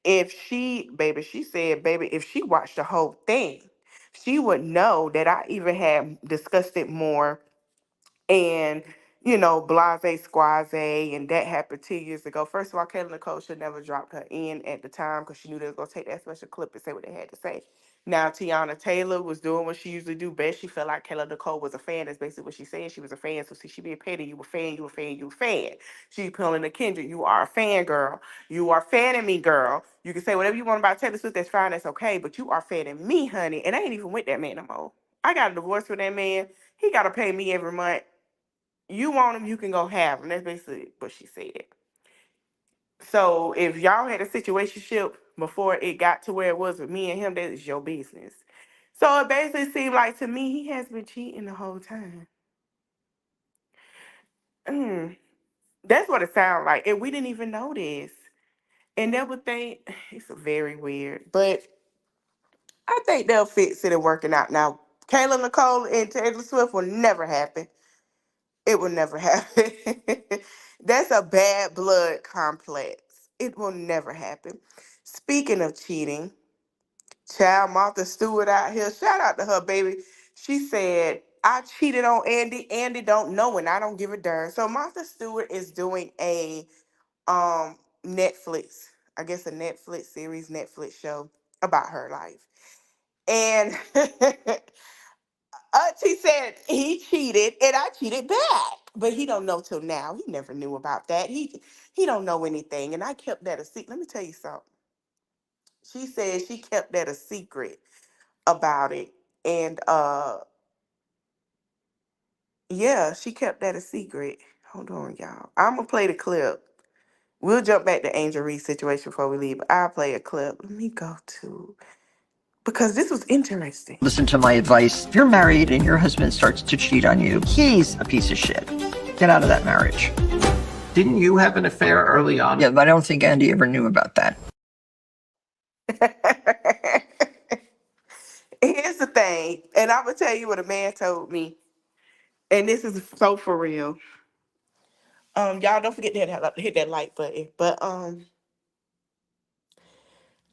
she said, baby, if she watched the whole thing, she would know that I even had discussed it more and blase squaze, and that happened 2 years ago. First of all, Kayla Nicole should never dropped her in at the time because she knew they was gonna take that special clip and say what they had to say. Now Tiana Taylor was doing what she usually do best. She felt like Kayla Nicole was a fan. That's basically what she said. She was a fan. So see, she being petty. You a fan. You a fan. You a fan. She pulling the Kendrick. You are a fan, girl. You are fanning me, girl. You can say whatever you want about Taylor Swift. That's fine. That's okay. But you are fanning me, honey. And I ain't even with that man no more. I got a divorce with that man. He got to pay me every month. You want him, you can go have him. That's basically what she said. So if y'all had a situationship before it got to where it was with me and him, that is your business. So it basically seemed like to me he has been cheating the whole time. Mm, that's what it sounded like. And we didn't even know this. And that would think it's very weird. But I think they'll fix it and working out. Now, Kayla Nicole and Taylor Swift will never happen. It will never happen. That's a bad blood complex. It will never happen. Speaking of cheating, child Martha Stewart out here, shout out to her, baby. She said, I cheated on Andy. Andy don't know and I don't give a darn. So Martha Stewart is doing a Netflix, I guess a Netflix series, Netflix show about her life. And Auntie said he cheated and I cheated back. But he don't know till now. He never knew about that. He don't know anything. And I kept that a secret. Let me tell you something. She said she kept that a secret about it. And yeah, she kept that a secret. Hold on, y'all. I'm gonna play the clip. We'll jump back to Angel Reese's situation before we leave. But I'll play a clip. Let me go to because this was interesting. Listen to my advice. If you're married and your husband starts to cheat on you, he's a piece of shit. Get out of that marriage. Didn't you have an affair early on? Yeah, but I don't think Andy ever knew about that. Here's the thing, and I'm gonna tell you what a man told me, and this is so for real. Y'all don't forget to hit that like button. But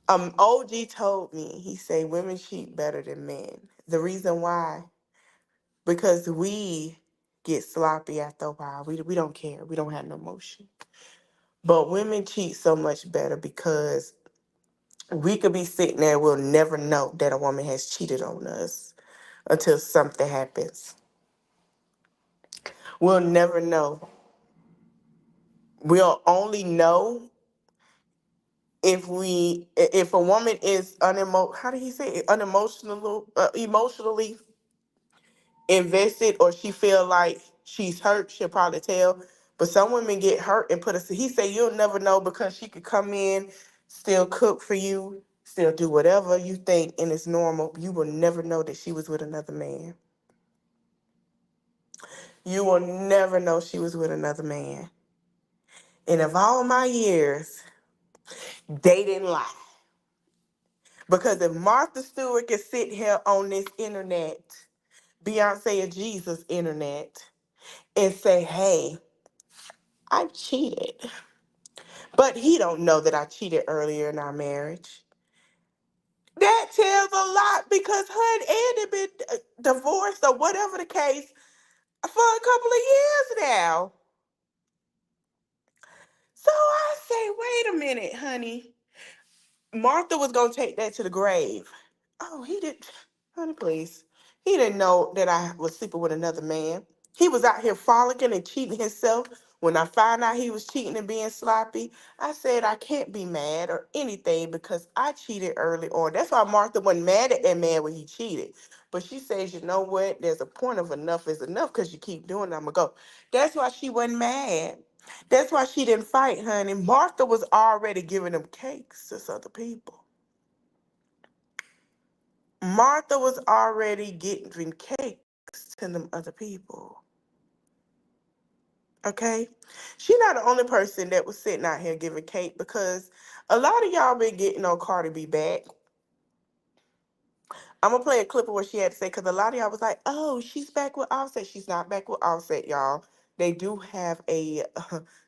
OG told me he say women cheat better than men. The reason why, because we get sloppy after a while. We don't care. We don't have no emotion. But women cheat so much better because we could be sitting there, we'll never know that a woman has cheated on us until something happens. We'll never know. We'll only know if a woman is how do you say it? Emotionally invested, or she feel like she's hurt, she'll probably tell. But some women get hurt and put us. He said you'll never know because she could come in, still cook for you, still do whatever you think and it's normal. You will never know that she was with another man. You will never know she was with another man. And of all my years, they didn't lie. Because if Martha Stewart can sit here on this internet, Beyonce or Jesus internet, and say, hey, I cheated. But he don't know that I cheated earlier in our marriage. That tells a lot because her and Andy been divorced or whatever the case for a couple of years now. So I say, wait a minute, honey. Martha was gonna take that to the grave. Oh, he didn't, honey, please. He didn't know that I was sleeping with another man. He was out here frolicking and cheating himself. When I found out he was cheating and being sloppy, I said I can't be mad or anything because I cheated early on. That's why Martha wasn't mad at that man when he cheated. But she says, you know what? There's a point of enough is enough because you keep doing it. I'm going to go. That's why she wasn't mad. That's why she didn't fight, honey. Martha was already giving them cakes to other people. Martha was already giving cakes to them other people. Okay? She's not the only person that was sitting out here giving cake because a lot of y'all been getting on Cardi B back. I'm gonna play a clip of what she had to say because a lot of y'all was like, "Oh, she's back with Offset." She's not back with Offset, y'all. They do have a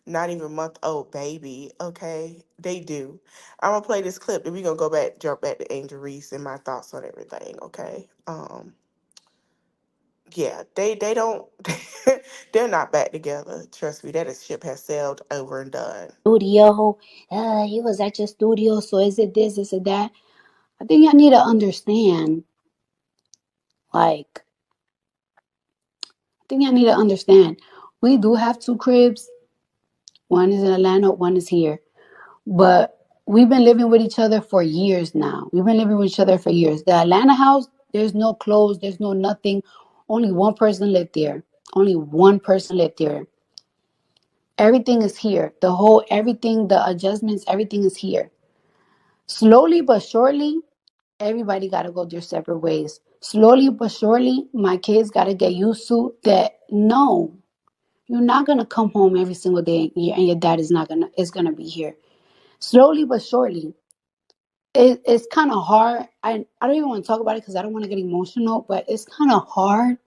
not even month old baby. Okay, they do. I'm gonna play this clip, and we gonna go back, jump back to Angel Reese and my thoughts on everything. Okay. Yeah, they don't. They're not back together. Trust me, that ship has sailed over and done. Studio. He was at your studio, so is it this, is it that? I think I need to understand, like, we do have two cribs. One is in Atlanta, one is here. But we've been living with each other for years now. We've been living with each other for years. The Atlanta house, there's no clothes, there's no nothing. Only one person lived there. Only one person lived there. Everything is here. Everything, the adjustments, everything is here. Slowly but surely, everybody got to go their separate ways. Slowly but surely, my kids got to get used to that. No, you're not going to come home every single day and your dad is going to be here. Slowly but surely. It's kind of hard. I don't even want to talk about it because I don't want to get emotional, but it's kind of hard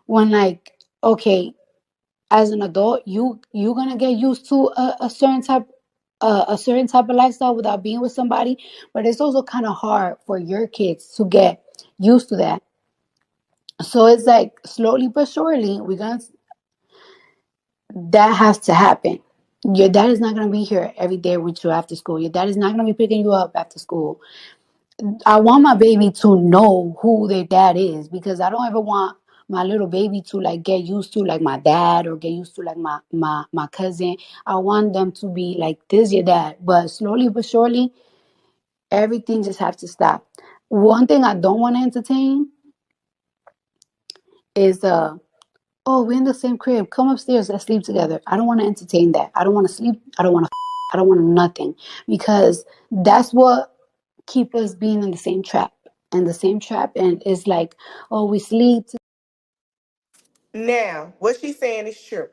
when, like, okay, as an adult, you're gonna get used to a certain type of lifestyle without being with somebody, but it's also kind of hard for your kids to get used to that. So it's like slowly but surely that has to happen. Your dad is not gonna be here every day with you after school. Your dad is not gonna be picking you up after school. I want my baby to know who their dad is because I don't ever want my little baby to like get used to like my dad or get used to like my cousin. I want them to be like, this your dad. But slowly but surely, everything just has to stop. One thing I don't want to entertain is oh, we're in the same crib. Come upstairs, let's sleep together. I don't want to entertain that. I don't want to sleep. I don't want to I don't want nothing because that's what keep us being in the same trap and it's like, oh, we sleep. Now, what she's saying is true.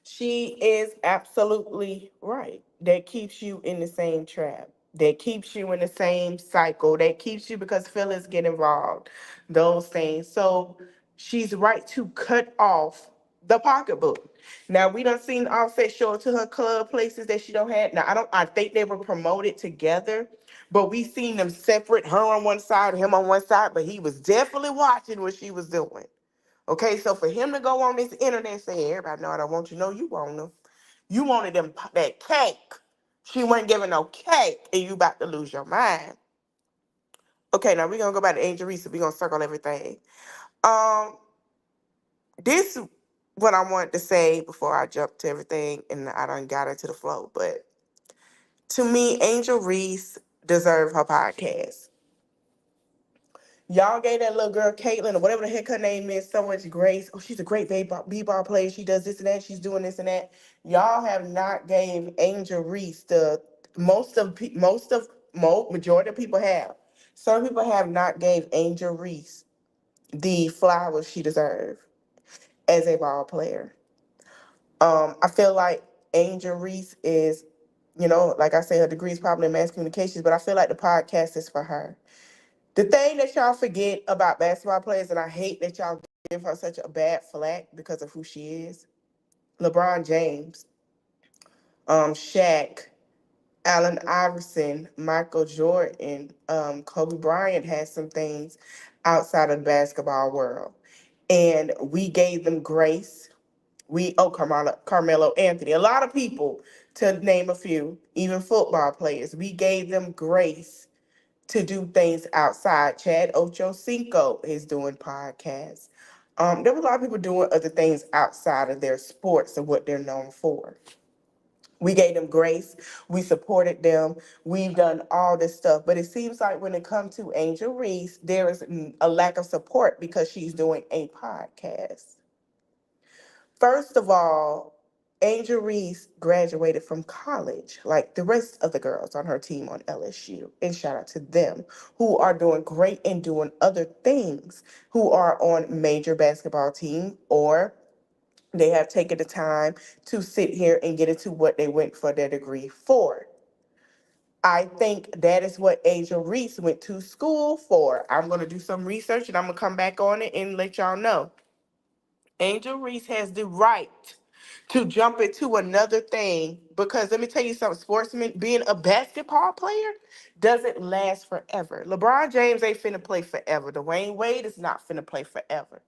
She is absolutely right. That keeps you in the same trap. That keeps you in the same cycle. That keeps you because feelings get involved. Those things. So she's right to cut off the pocketbook. Now we done seen Offset show it to her club places that she don't have. Now I think they were promoted together, but we seen them separate, her on one side, him on one side, but he was definitely watching what she was doing. Okay, so for him to go on this internet and say, everybody know I don't want you, know you want them. You wanted them that cake. She wasn't giving no cake, and you about to lose your mind. Okay, now we're gonna go back to Angel Reese. We're gonna circle everything. Um, this what I wanted to say before I jump to everything, and I done got into the flow. But to me, Angel Reese deserved her podcast. Y'all gave that little girl Caitlin or whatever the heck her name is so much grace. Oh, she's a great b-ball player. She does this and that. She's doing this and that. Y'all have not gave Angel Reese the majority of people have. Some people have not gave Angel Reese the flowers she deserved as a ball player. I feel like Angel Reese is, like I said, her degree is probably in mass communications, but I feel like the podcast is for her. The thing that y'all forget about basketball players, and I hate that y'all give her such a bad flack because of who she is. LeBron James, Shaq, Allen Iverson, Michael Jordan, Kobe Bryant had some things outside of the basketball world. And we gave them grace. Carmelo Anthony, a lot of people, to name a few, even football players, we gave them grace to do things outside. Chad Ochocinco is doing podcasts. There were a lot of people doing other things outside of their sports and what they're known for. We gave them grace. We supported them. We've done all this stuff. But it seems like when it comes to Angel Reese, there is a lack of support because she's doing a podcast. First of all, Angel Reese graduated from college, like the rest of the girls on her team on LSU. And shout out to them who are doing great and doing other things, who are on major basketball team, or they have taken the time to sit here and get into what they went for their degree for. I think that is what Angel Reese went to school for. I'm going to do some research and I'm going to come back on it and let y'all know. Angel Reese has the right to jump into another thing because let me tell you something, sportsman, being a basketball player doesn't last forever. LeBron James ain't finna play forever. Dwayne Wade is not finna play forever.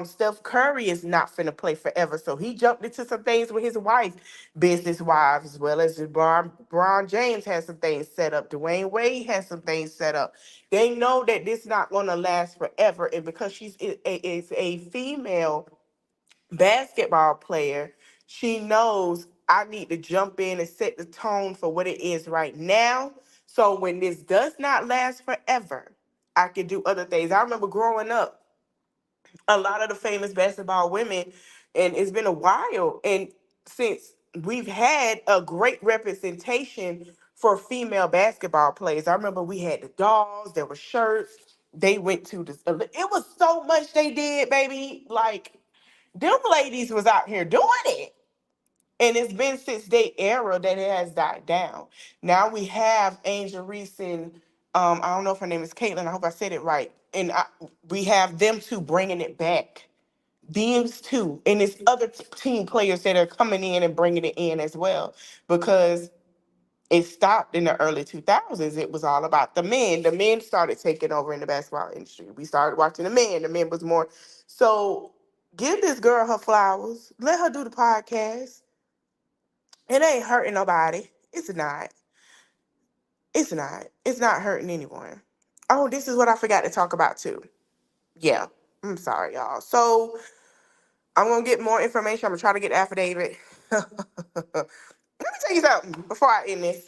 Steph Curry is not finna play forever. So he jumped into some things with his wife, business wise, as well as LeBron James has some things set up. Dwayne Wade has some things set up. They know that this not gonna last forever. And because is a female basketball player, she knows I need to jump in and set the tone for what it is right now. So when this does not last forever, I can do other things. I remember growing up, a lot of the famous basketball women, and it's been a while, and since we've had a great representation for female basketball players. I remember we had the dolls, there were shirts, they went to the, it was so much they did, baby. Like, them ladies was out here doing it. And it's been since their era that it has died down. Now we have Angel Reese and I don't know if her name is Caitlin. I hope I said it right. And we have them two bringing it back. These two, and it's other team players that are coming in and bringing it in as well, because it stopped in the early 2000s. It was all about the men. The men started taking over in the basketball industry. We started watching the men. The men was more. So give this girl her flowers. Let her do the podcast. It ain't hurting nobody. It's not. It's not. It's not hurting anyone. Oh, this is what I forgot to talk about too. Yeah. I'm sorry, y'all. So I'm gonna get more information. I'm gonna try to get the affidavit. Let me tell you something before I end this.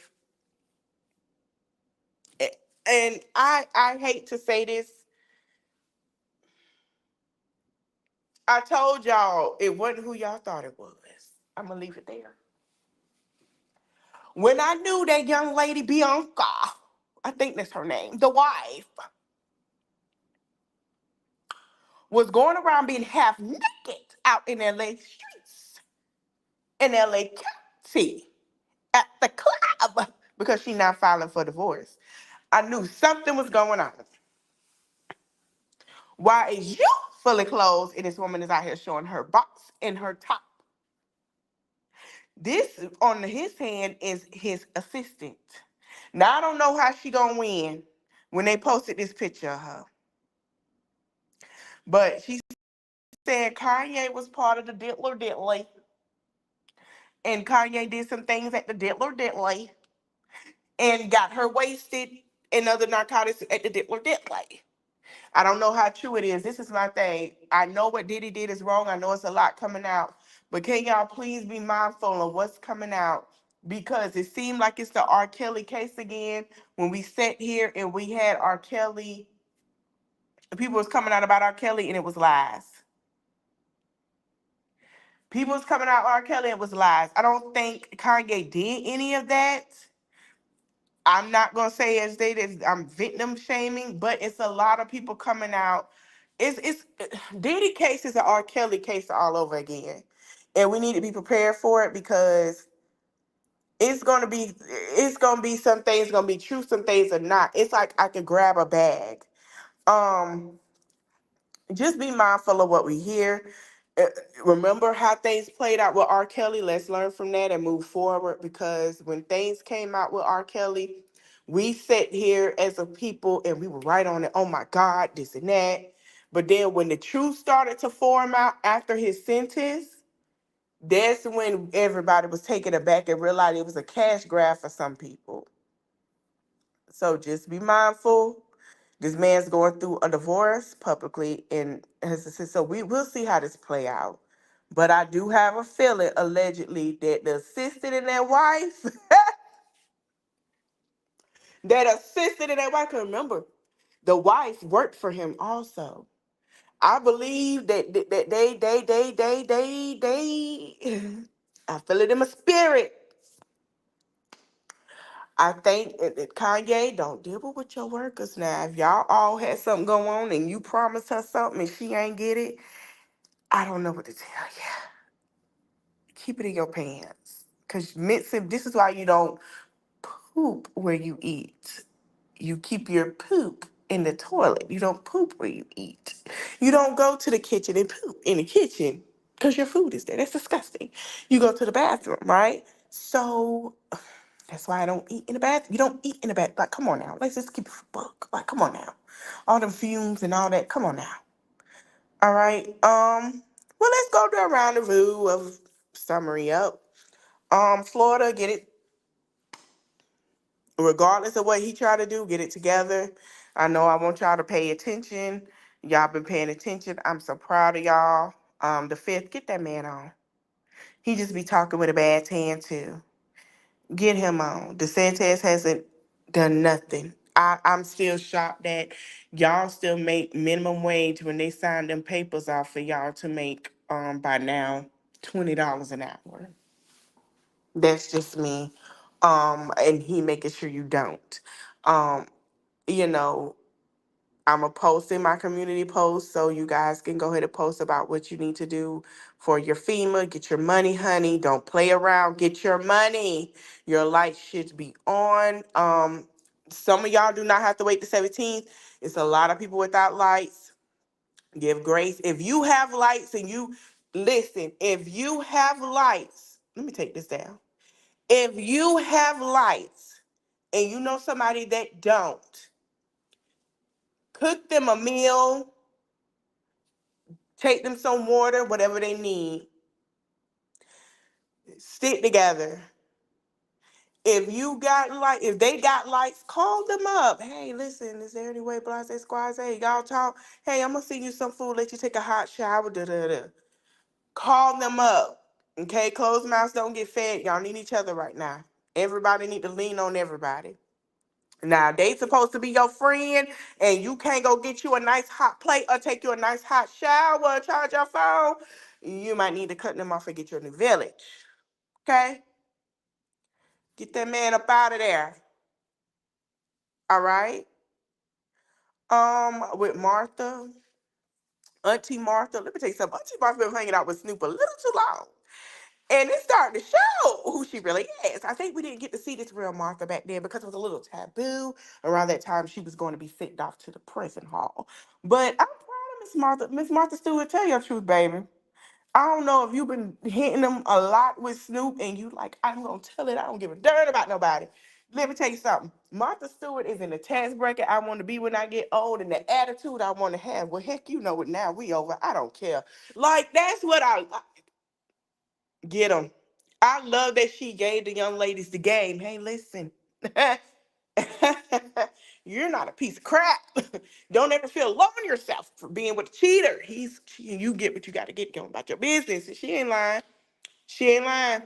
And I hate to say this. I told y'all it wasn't who y'all thought it was. I'm gonna leave it there. When I knew that young lady Bianca, I think that's her name, the wife, was going around being half naked out in LA streets, in LA County, at the club, because she not filing for divorce, I knew something was going on. Why is you fully clothed and this woman is out here showing her box and her top? This on his hand is his assistant. Now I don't know how she gonna win when they posted this picture of her. But she said Kanye was part of the Diddler Diddley. And Kanye did some things at the Diddler Diddley and got her wasted and other narcotics at the Diddler Diddley. I don't know how true it is. This is my thing. I know what Diddy did is wrong. I know it's a lot coming out. But can y'all please be mindful of what's coming out? Because it seemed like it's the R. Kelly case again. When we sat here and we had R. Kelly, people was coming out about R. Kelly and it was lies. People was coming out R. Kelly and it was lies. I don't think Kanye did any of that. I'm not gonna say as they did, I'm victim shaming, but it's a lot of people coming out. It's Diddy case is an R. Kelly case all over again, and we need to be prepared for it because it's gonna be some things gonna be true, some things are not. It's like I could grab a bag. Um, just be mindful of what we hear. Uh, Remember how things played out with R. Kelly. Let's learn from that and move forward, because when things came out with R. Kelly, we sat here as a people and we were right on it. Oh my God, this and that. But then when the truth started to form out after his sentence, that's when everybody was taken aback and realized it was a cash grab for some people. So just be mindful. This man's going through a divorce publicly, and so we will see how this play out. But I do have a feeling, allegedly, that the assistant and that wife, can remember, the wife worked for him also. I believe that I feel it in my spirit. I think that Kanye, don't deal with your workers now. If y'all all had something going on and you promised her something and she ain't get it, I don't know what to tell you. Keep it in your pants. Because this is why you don't poop where you eat. You keep your poop in the toilet. You don't poop where you eat. You don't go to the kitchen and poop in the kitchen because your food is there. That's disgusting. You go to the bathroom, right? So that's why I don't eat in the bathroom. You don't eat in the bath. Like, come on now. Let's just keep it for book. Like, come on now. All them fumes and all that. Come on now. All right. Well, let's go to a rendezvous of summary up. Florida, get it, regardless of what he tried to do, get it together. I know I want y'all to pay attention. Y'all been paying attention. I'm so proud of y'all. The fifth, get that man on. He just be talking with a bad hand too. Get him on. DeSantis hasn't done nothing. I'm still shocked that y'all still make minimum wage when they signed them papers off for y'all to make by now $20 an hour. That's just me. And he making sure you don't. Um, you know, I'm a post in my community post, so you guys can go ahead and post about what you need to do for your FEMA. Get your money, honey. Don't play around. Get your money. Your lights should be on. Some of y'all do not have to wait the 17th. It's a lot of people without lights. Give grace. If you have lights and you listen, if you have lights, let me take this down. If you have lights and you know somebody that don't, cook them a meal, take them some water, whatever they need. Stick together. If they got lights, call them up. Hey, listen, is there any way Blase Squads? Hey, y'all talk. Hey, I'm gonna send you some food, let you take a hot shower. Da da da. Call them up. Okay, closed mouths don't get fed. Y'all need each other right now. Everybody need to lean on everybody. Now they supposed to be your friend, and you can't go get you a nice hot plate or take you a nice hot shower, charge your phone. You might need to cut them off and get you a new village. Okay? Get that man up out of there. All right? With Martha, Auntie Martha, let me tell you something. Auntie Martha been hanging out with Snoop a little too long. And it's starting to show who she really is. I think we didn't get to see this real Martha back then because it was a little taboo. Around that time, she was going to be sent off to the prison hall. But I'm proud of Miss Martha. Miss Martha Stewart, tell your truth, baby. I don't know if you've been hitting them a lot with Snoop and you like, I'm going to tell it. I don't give a darn about nobody. Let me tell you something. Martha Stewart is in the task bracket I want to be when I get old and the attitude I want to have. Well, heck, you know it now. We over. I don't care. Like, that's what I get them. I love that she gave the young ladies the game. Hey, listen. You're not a piece of crap. Don't ever feel low on yourself for being with a cheater. You get what you got to get going about your business. And she ain't lying. She ain't lying.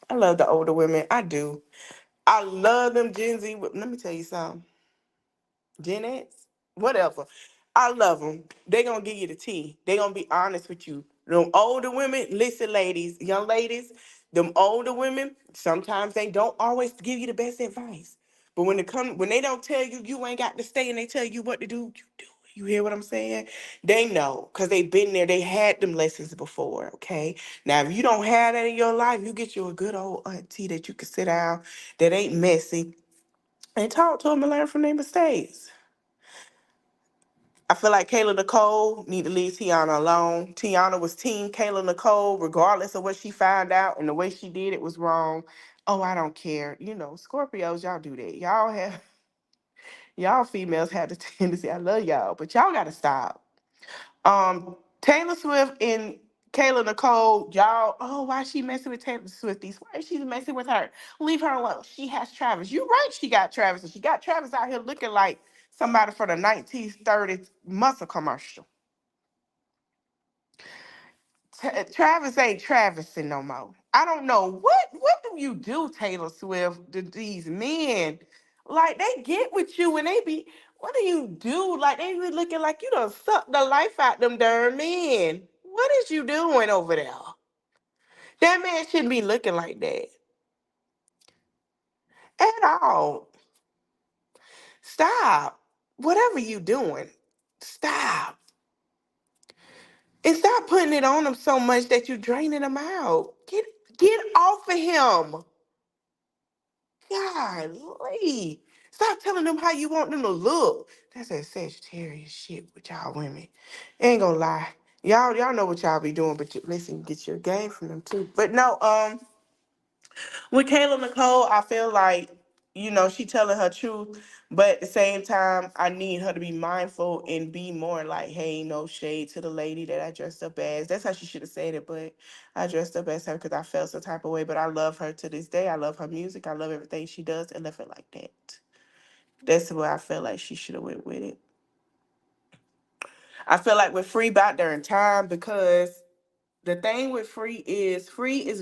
I love the older women. I do. I love them Gen Z. Let me tell you something. Gen X, whatever. I love them. They gonna give you the tea. They gonna be honest with you. Them older women, listen, ladies, young ladies, them older women, sometimes they don't always give you the best advice. But when they don't tell you you ain't got to stay and they tell you what to do, you do it. You hear what I'm saying? They know because they've been there. They had them lessons before, okay? Now, if you don't have that in your life, you get you a good old auntie that you can sit down that ain't messy and talk to them and learn from their mistakes. I feel like Kayla Nicole need to leave Tiana alone. Tiana was team Kayla Nicole, regardless of what she found out, and the way she did it was wrong. Oh, I don't care. You know, Scorpios, y'all do that. Y'all females have the tendency. I love y'all, but y'all gotta stop. Taylor Swift and Kayla Nicole, y'all, oh, why she messing with Taylor Swifties? Why is she messing with her? Leave her alone. She has Travis. You right, she got Travis. And she got Travis out here looking like somebody from the 1930s muscle commercial. Travis ain't Travising no more. I don't know what do you do, Taylor Swift, to these men? Like they get with you and they be, what do you do? Like they be looking like you done sucked the life out them darn men. What is you doing over there? That man shouldn't be looking like that at all. Stop. Whatever you doing, stop. And stop putting it on him so much that you draining him out. Get off of him. Golly. Stop telling them how you want them to look. That's that Sagittarius shit with y'all women. Ain't gonna lie. Y'all know what y'all be doing, but listen, get your game from them too. But no, with Kayla Nicole, I feel like, she telling her truth, but at the same time, I need her to be mindful and be more like, hey, no shade to the lady that I dressed up as. That's how she should have said it, but I dressed up as her because I felt some type of way. But I love her to this day. I love her music. I love everything she does and left it like that. That's where I feel like she should have went with it. I feel like with Free back there in time because the thing with Free is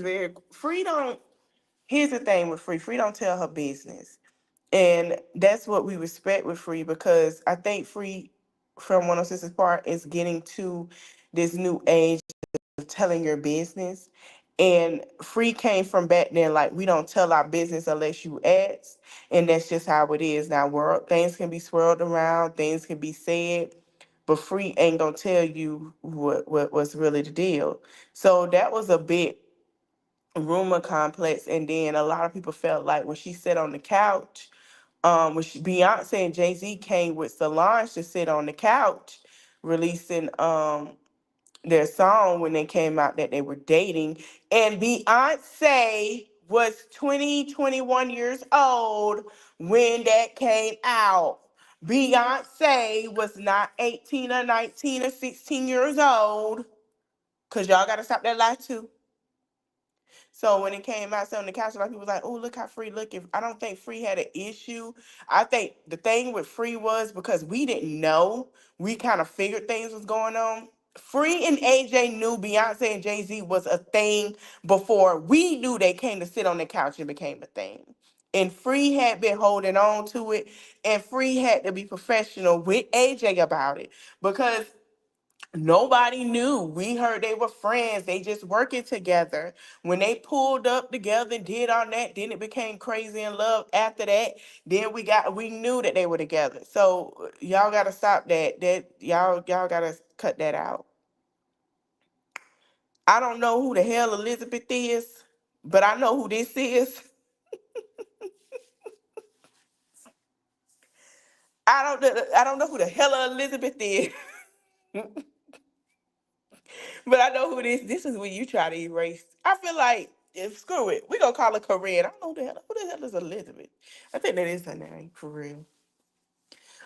very Free don't here's the thing with Free. Free don't tell her business. And that's what we respect with Free because I think Free from 106's part is getting to this new age of telling your business. And Free came from back then, like we don't tell our business unless you ask. And that's just how it is now. World things can be swirled around, things can be said, but Free ain't gonna tell you what's really the deal. So that was a bit rumor complex. And then a lot of people felt like when she sat on the couch, Beyonce and Jay-Z came with Solange to sit on the couch, releasing their song when they came out that they were dating. And Beyonce was 21 years old when that came out. Beyonce was not 18 or 19 or 16 years old. Cause y'all gotta stop that lie too. So when it came out, so on the couch, a lot of people was like, "Oh, look how Free look." If I don't think Free had an issue, I think the thing with Free was because we didn't know, we kind of figured things was going on. Free and AJ knew Beyonce and Jay-Z was a thing before we knew they came to sit on the couch and became a thing. And Free had been holding on to it, and Free had to be professional with AJ about it because nobody knew. We heard they were friends. They just working together. When they pulled up together and did all that, then it became crazy in love after that. Then we knew that they were together. So y'all gotta stop that. Y'all gotta cut that out. I don't know who the hell Elizabeth is, but I know who this is. I don't know who the hell Elizabeth is. But I know who this. This is when you try to erase. I feel like if screw it, we gonna call her Corinne. I don't know who the hell is Elizabeth. I think that is her name for real.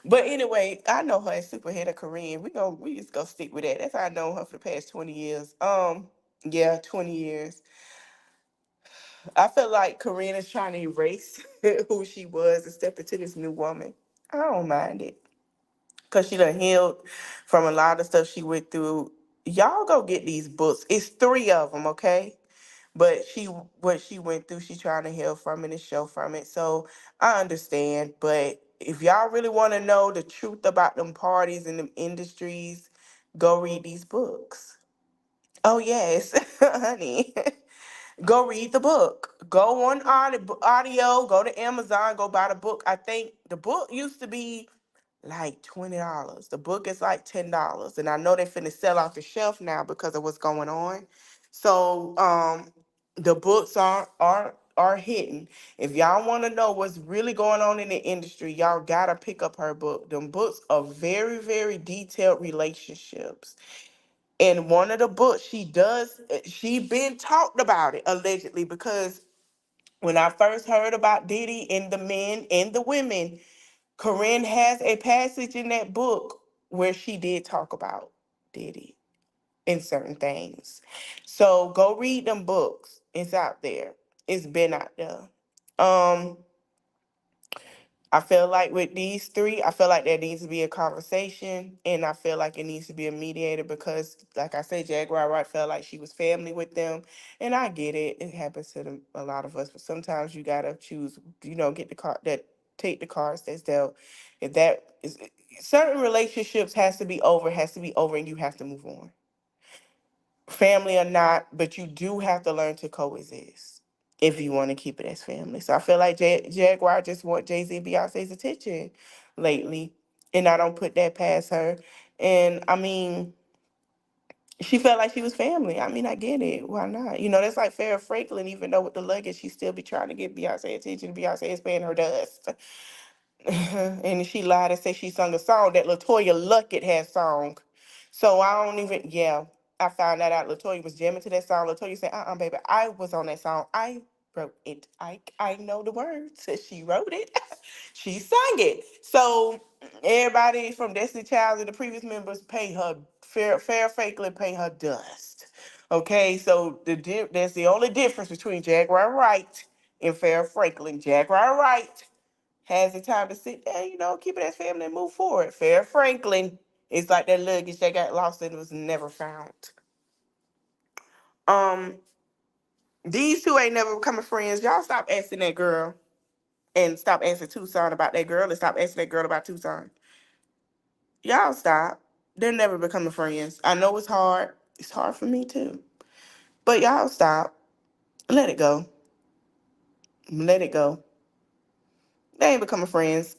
But anyway, I know her as Superhead of Corinne. We just gonna stick with that. That's how I know her for the past 20 years. Yeah, 20 years. I feel like Corinne is trying to erase who she was and step into this new woman. I don't mind it. Cause she done healed from a lot of stuff she went through. Y'all go get these books. It's three of them, okay? But what she went through, she trying to heal from it and show from it. So I understand. But if y'all really want to know the truth about them parties and them industries, go read these books. Oh yes, honey. Go read the book. Go on audio, go to Amazon, go buy the book. I think the book used to be like $20. The book is like $10. And I know they finna sell off the shelf now because of what's going on. So the books are are hidden. If y'all want to know what's really going on in the industry, y'all gotta pick up her book. Them books are very, very detailed relationships. And one of the books she been talked about it allegedly, because when I first heard about Diddy and the men and the women, Corinne has a passage in that book where she did talk about Diddy and certain things. So go read them books. It's out there. It's been out there. Um, I feel like with these three, I feel like there needs to be a conversation, and I feel like it needs to be a mediator because, like I said, Jaguar Wright felt like she was family with them, and I get it. It happens to a lot of us, but sometimes you gotta choose. Get the card that take the cards that's dealt. If that is certain relationships has to be over, and you have to move on, family or not. But you do have to learn to coexist if you want to keep it as family. So I feel like Jaguar just want Jay-Z and Beyonce's attention lately. And I don't put that past her. And I mean, she felt like she was family. I mean, I get it. Why not? That's like Farrah Franklin, even though with the luggage, she still be trying to get Beyonce attention. Beyonce is paying her dust. And she lied and said she sung a song that Latoya Luckett had sung. So I don't even, yeah, I found that out. Latoya was jamming to that song. Latoya said, baby, I was on that song. I wrote it. I know the words. She wrote it. She sung it. So everybody from Destiny Child and the previous members pay her, Farrah Franklin pay her dust. Okay, so that's the only difference between Jaguar Wright and Farrah Franklin. Jaguar Wright has the time to sit down, keep it as family and move forward. Farrah Franklin is like that luggage that got lost and was never found. Um, these two ain't never becoming friends. Y'all stop asking that girl and stop asking Tucson about that girl and stop asking that girl about Tucson. Y'all stop. They're never becoming friends. I know it's hard. It's hard for me too. But y'all stop. Let it go. Let it go. They ain't becoming friends.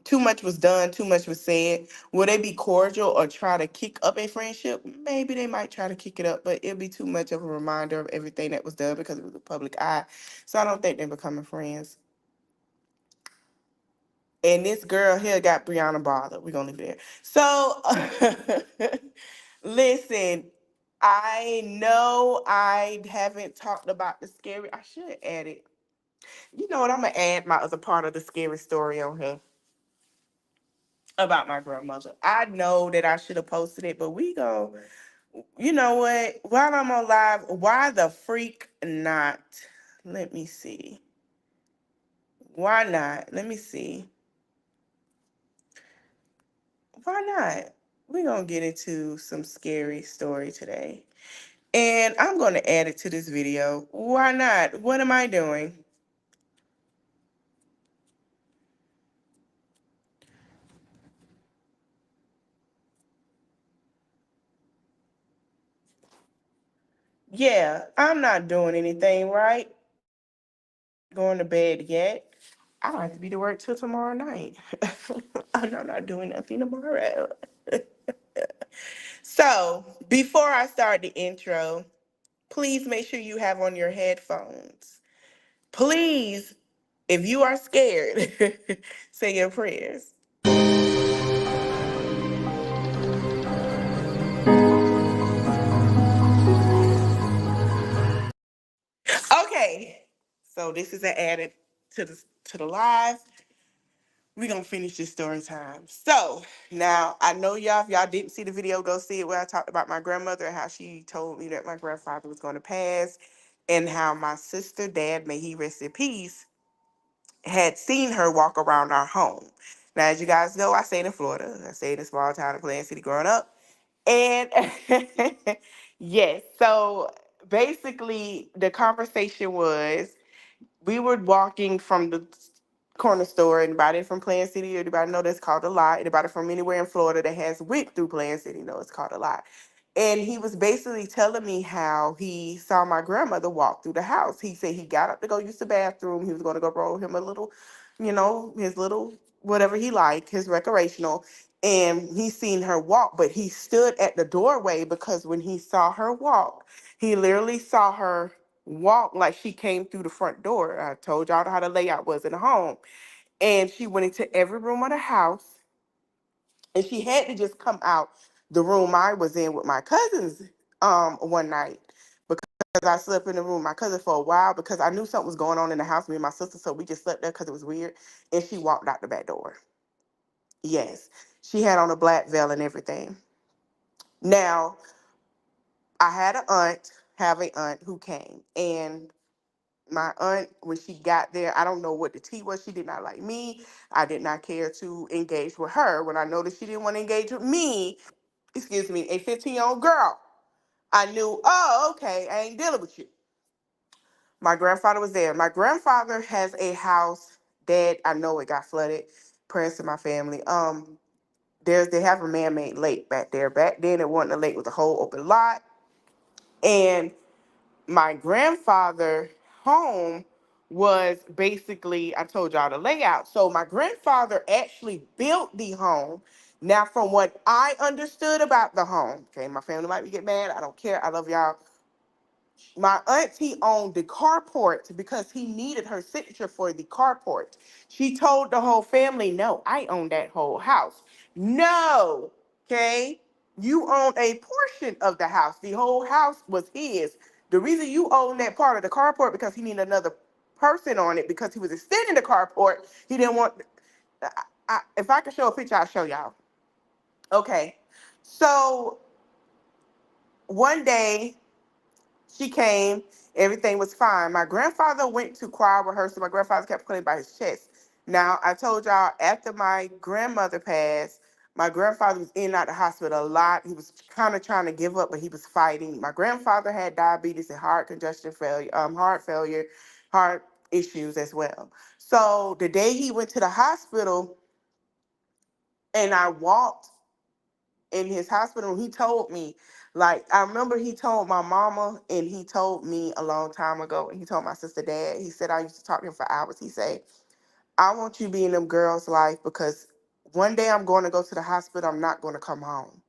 Too much was done, too much was said. Will they be cordial or try to kick up a friendship? Maybe they might try to kick it up, but it'll be too much of a reminder of everything that was done because it was a public eye. So I don't think they're becoming friends. And this girl here got Briana bothered. We're gonna leave it there. So listen, I know I haven't talked about the scary. I should add it. You know what? I'm gonna add my other part of the scary story on here about my grandmother. I know that I should have posted it, but we go, you know what? While I'm on live, why the freak not? Let me see. Why not? Let me see. Why not? We're going to get into some scary story today. And I'm going to add it to this video. Why not? What am I doing? Yeah, I'm not doing anything, right? Going to bed yet. I don't have to be to work till tomorrow night. I'm not doing nothing tomorrow. So, before I start the intro, please make sure you have on your headphones. Please, if you are scared, say your prayers. Okay, so this is an added to the live. We're gonna finish this story time. So now I know y'all, if y'all didn't see the video, go see it where I talked about my grandmother and how she told me that my grandfather was gonna pass, and how my sister, dad, may he rest in peace, had seen her walk around our home. Now, as you guys know, I stayed in Florida. I stayed in a small town in Plant City growing up. And yes, so basically the conversation was we were walking from the corner store. Anybody from Plant City, anybody know that's called a lot. Anybody from anywhere in Florida that has went through Plant City know it's called a lot. And he was basically telling me how he saw my grandmother walk through the house. He said he got up to go use the bathroom. He was going to go roll him a little, his little whatever he liked, his recreational. And he seen her walk, but he stood at the doorway because when he saw her walk, he literally saw her walked like she came through the front door. I told y'all how the layout was in the home. And she went into every room of the house. And she had to just come out the room I was in with my cousins one night because I slept in the room with my cousin for a while because I knew something was going on in the house, me and my sister, so we just slept there because it was weird. And she walked out the back door. Yes. She had on a black veil and everything. Now, I had have a aunt who came, and my aunt, when she got there, I don't know what the tea was. She did not like me. I did not care to engage with her. When I noticed she didn't want to engage with me, excuse me, a 15-year-old girl, I knew, oh, okay, I ain't dealing with you. My grandfather was there. My grandfather has a house that I know it got flooded. Prayers to my family. They have a man-made lake back there. Back then, it wasn't a lake with a whole open lot. And my grandfather home was basically, I told y'all the layout. So my grandfather actually built the home. Now, from what I understood about the home, okay, my family might be get mad. I don't care. I love y'all. My auntie owned the carport because he needed her signature for the carport. She told the whole family, no, I own that whole house. No, okay? You own a portion of the house. The whole house was his. The reason you own that part of the carport because he needed another person on it because he was extending the carport. He didn't want, if I could show a picture, I'll show y'all. Okay, so one day, she came, everything was fine. My grandfather went to choir rehearsal. My grandfather kept pulling by his chest. Now, I told y'all after my grandmother passed, my grandfather was in and out the hospital a lot. He was kind of trying to give up, but he was fighting. My grandfather had diabetes and heart failure, heart issues as well. So the day he went to the hospital and I walked in his hospital, he told me, like, I remember he told my mama and he told me a long time ago, and he told my sister dad, he said, I used to talk to him for hours. He said, I want you to be in them girls' life because one day I'm going to go to the hospital. I'm not going to come home.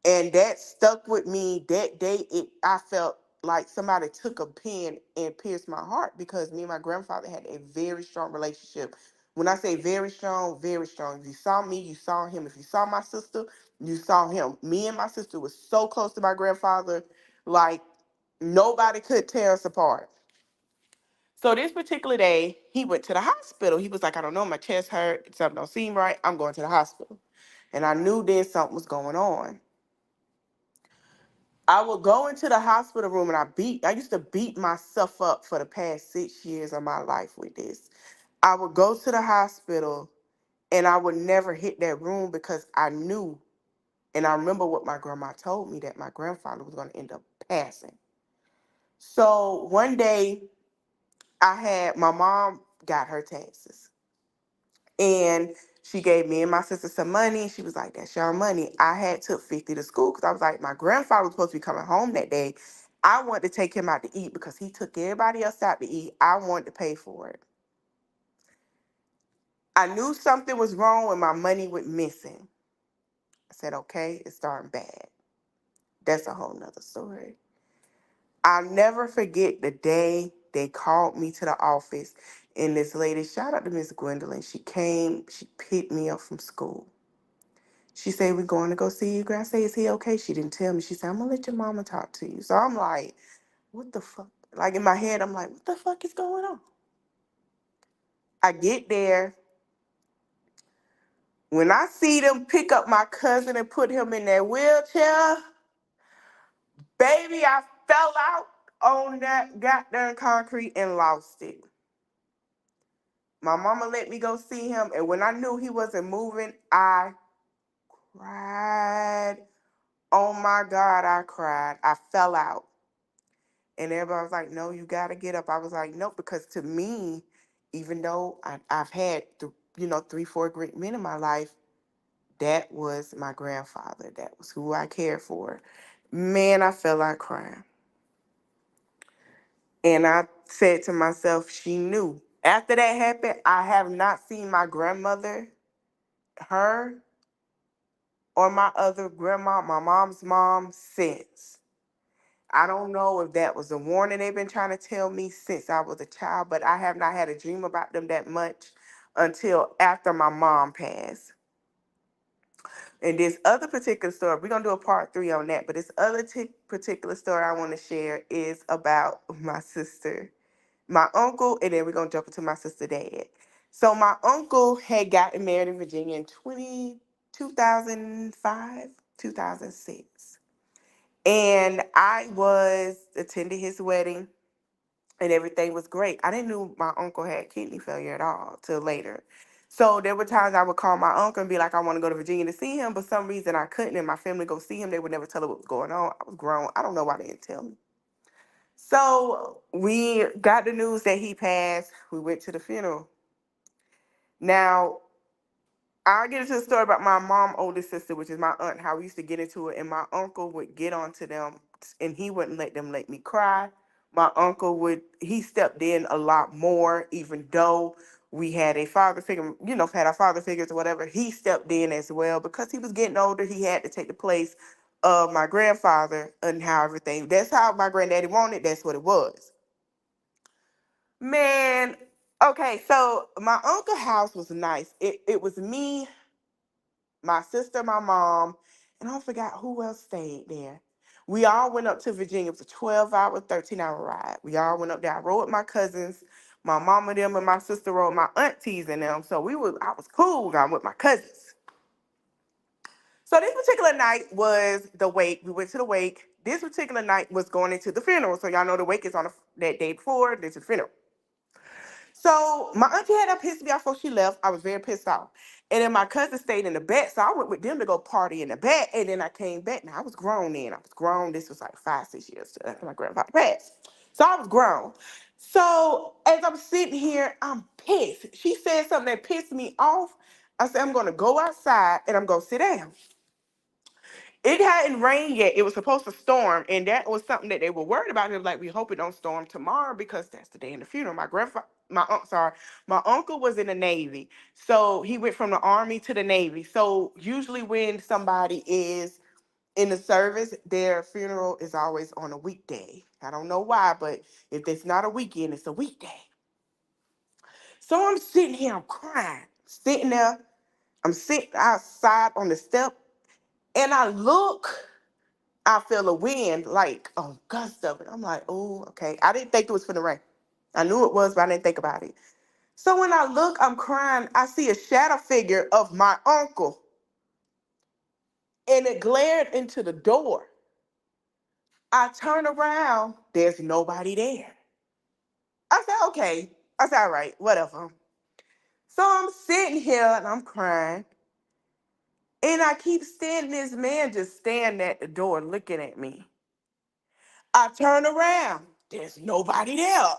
And that stuck with me that day. I felt like somebody took a pin and pierced my heart because me and my grandfather had a very strong relationship. When I say very strong, very strong. If you saw me, you saw him. If you saw my sister, you saw him. Me and my sister was so close to my grandfather, like nobody could tear us apart. So this particular day, he went to the hospital. He was like, I don't know, my chest hurt, something don't seem right. I'm going to the hospital. And I knew then something was going on. I would go into the hospital room and I used to beat myself up for the past 6 years of my life with this. I would go to the hospital and I would never hit that room because I knew, and I remember what my grandma told me, that my grandfather was going to end up passing. So one day my mom got her taxes and she gave me and my sister some money. She was like, that's your money. I had took 50 to school because I was like, my grandfather was supposed to be coming home that day. I wanted to take him out to eat because he took everybody else out to eat. I wanted to pay for it. I knew something was wrong when my money went missing. I said, okay, it's starting bad. That's a whole nother story. I'll never forget the day they called me to the office and this lady, shout out to Miss Gwendolyn, she came, she picked me up from school. She said, we're going to go see you. I say, is he okay? She didn't tell me. She said, I'm going to let your mama talk to you. So I'm like, what the fuck? Like in my head, I'm like, what the fuck is going on? I get there. When I see them pick up my cousin and put him in that wheelchair, baby, I fell out on that goddamn concrete and lost it. My mama let me go see him, and when I knew he wasn't moving, I cried. Oh my God, I cried. I fell out. And everybody was like, no, you got to get up. I was like, no, because to me, even though I've had, 3, 4 great men in my life, that was my grandfather. That was who I cared for. Man, I felt like crying. And I said to myself, she knew. After that happened, I have not seen my grandmother, her, or my other grandma, my mom's mom, since. I don't know if that was a warning they've been trying to tell me since I was a child, but I have not had a dream about them that much until after my mom passed. And this other particular story, we're gonna do a part 3 on that, but this other particular story I want to share is about my sister, my uncle, and then we're gonna jump into my sister dad. So my uncle had gotten married in Virginia in 2005, 2006. And I was attending his wedding and everything was great. I didn't know my uncle had kidney failure at all till later. So there were times I would call my uncle and be like, I want to go to Virginia to see him, but some reason I couldn't, and my family go see him. They would never tell her what was going on. I was grown. I don't know why they didn't tell me. So we got the news that he passed. We went to the funeral. Now, I'll get into the story about my mom, older sister, which is my aunt, how we used to get into it, and my uncle would get onto them, and he wouldn't let them let me cry. My uncle he stepped in a lot more, even though we had a father figure, had our father figures or whatever. He stepped in as well because he was getting older. He had to take the place of my grandfather and how everything. That's how my granddaddy wanted. That's what it was. Man, okay, so my uncle's house was nice. It was me, my sister, my mom, and I forgot who else stayed there. We all went up to Virginia. It was a 12-hour, 13-hour ride. We all went up there. I rode with my cousins, my mama them and my sister rode my aunties and them. So I was cool. I'm with my cousins. So this particular night was the wake. We went to the wake. This particular night was going into the funeral. So y'all know the wake is on that day before. This is the funeral. So my auntie had up pissed me off before she left. I was very pissed off. And then my cousin stayed in the back, so I went with them to go party in the back. And then I came back. Now I was grown then. I was grown. This was like 5, 6 years after my grandfather passed. So I was grown. So as I'm sitting here, I'm pissed. She said something that pissed me off. I said, I'm gonna go outside and I'm gonna sit down. It hadn't rained yet. It was supposed to storm, and that was something that they were worried about. They were like, "We hope it don't storm tomorrow because that's the day in the funeral." My uncle was in the Navy, so he went from the Army to the Navy. So usually, when somebody is in the service, their funeral is always on a weekday. I don't know why, but if it's not a weekend, it's a weekday. So I'm sitting here, I'm crying, sitting there. I'm sitting outside on the step, and I look. I feel a wind, like a gust of it. I'm like, oh, okay. I didn't think it was for the rain. I knew it was, but I didn't think about it. So when I look, I'm crying. I see a shadow figure of my uncle, and it glared into the door. I turn around, there's nobody there. I said, okay. I said, all right, whatever. So I'm sitting here and I'm crying, and I keep seeing this man just standing at the door looking at me. I turn around, there's nobody there. I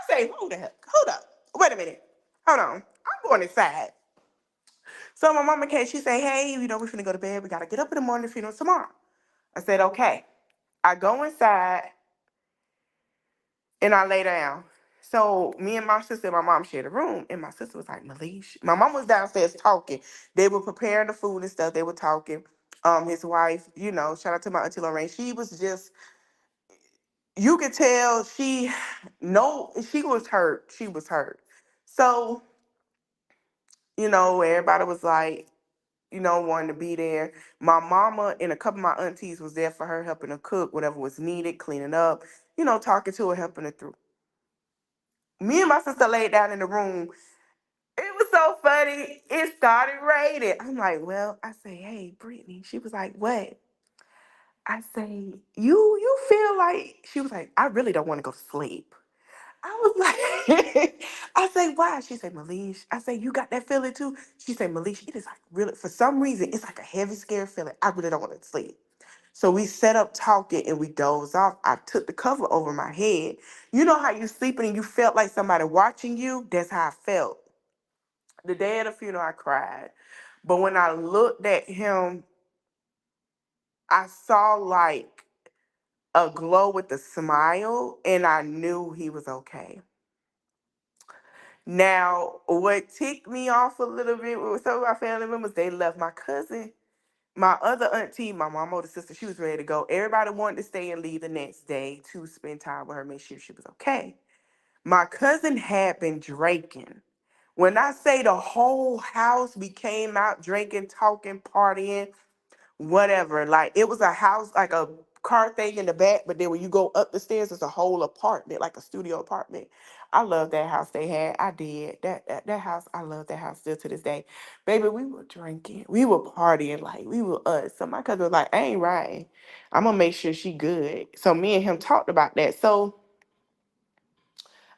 say, hold up, wait a minute, hold on. I'm going inside. So my mama came, she say, hey, we're finna go to bed. We gotta get up in the morning, the funeral tomorrow. I said, okay. I go inside and I lay down. So me and my sister and my mom shared a room, and my sister was like, Malish. My mom was downstairs talking. They were preparing the food and stuff. They were talking. His wife, shout out to my auntie Lorraine. She was just, you could tell she was hurt. She was hurt. So everybody was like, wanting to be there. My mama and a couple of my aunties was there for her, helping her cook, whatever was needed, cleaning up, talking to her, helping her through. Me and my sister laid down in the room. It was so funny. It started raining. I'm like, well, I say, hey, Brittany. She was like, what? I say, you feel like, she was like, I really don't want to go to sleep. I was like, I say, why? She said, Malish. I say, you got that feeling too? She said, Malish, it is like really, for some reason, it's like a heavy, scary feeling. I really don't want to sleep. So we set up talking and we dozed off. I took the cover over my head. You know how you sleeping and you felt like somebody watching you? That's how I felt. The day of the funeral, I cried. But when I looked at him, I saw like a glow with a smile, and I knew he was okay. Now, what ticked me off a little bit with some of my family members, they left my cousin. My other auntie, my mom, older sister, she was ready to go. Everybody wanted to stay and leave the next day to spend time with her, make sure she was okay. My cousin had been drinking. When I say the whole house, we came out drinking, talking, partying, whatever. Like it was a house, like a car thing in the back, but then when you go up the stairs, it's a whole apartment, like a studio apartment. I love that house they had. I did. That house, I love that house still to this day. Baby, we were drinking. We were partying, like we were us. So my cousin was like, I ain't riding. I'm gonna make sure she good. So me and him talked about that. So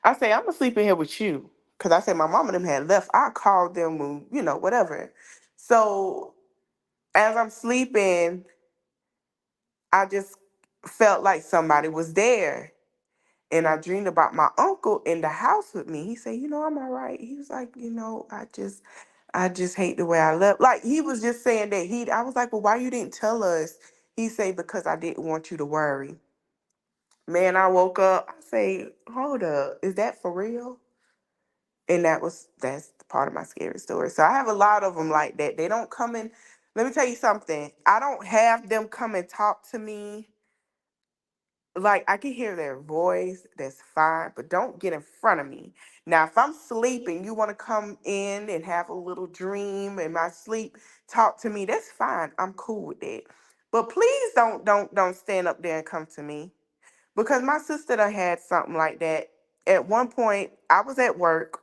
I say, I'm gonna sleep in here with you. Cause I said my mom and them had left. I called them, whatever. So as I'm sleeping, I just felt like somebody was there. And I dreamed about my uncle in the house with me. He said, I'm all right. He was like, I just hate the way I left. Like he was just saying that I was like, well, why you didn't tell us? He said, because I didn't want you to worry. Man, I woke up. I say, hold up, is that for real? And that's part of my scary story. So I have a lot of them like that. They don't come in. Let me tell you something. I don't have them come and talk to me. Like I can hear their voice, that's fine, but don't get in front of me. Now, if I'm sleeping, you want to come in and have a little dream in my sleep, talk to me, that's fine. I'm cool with that. But please don't stand up there and come to me. Because my sister done had something like that. At one point, I was at work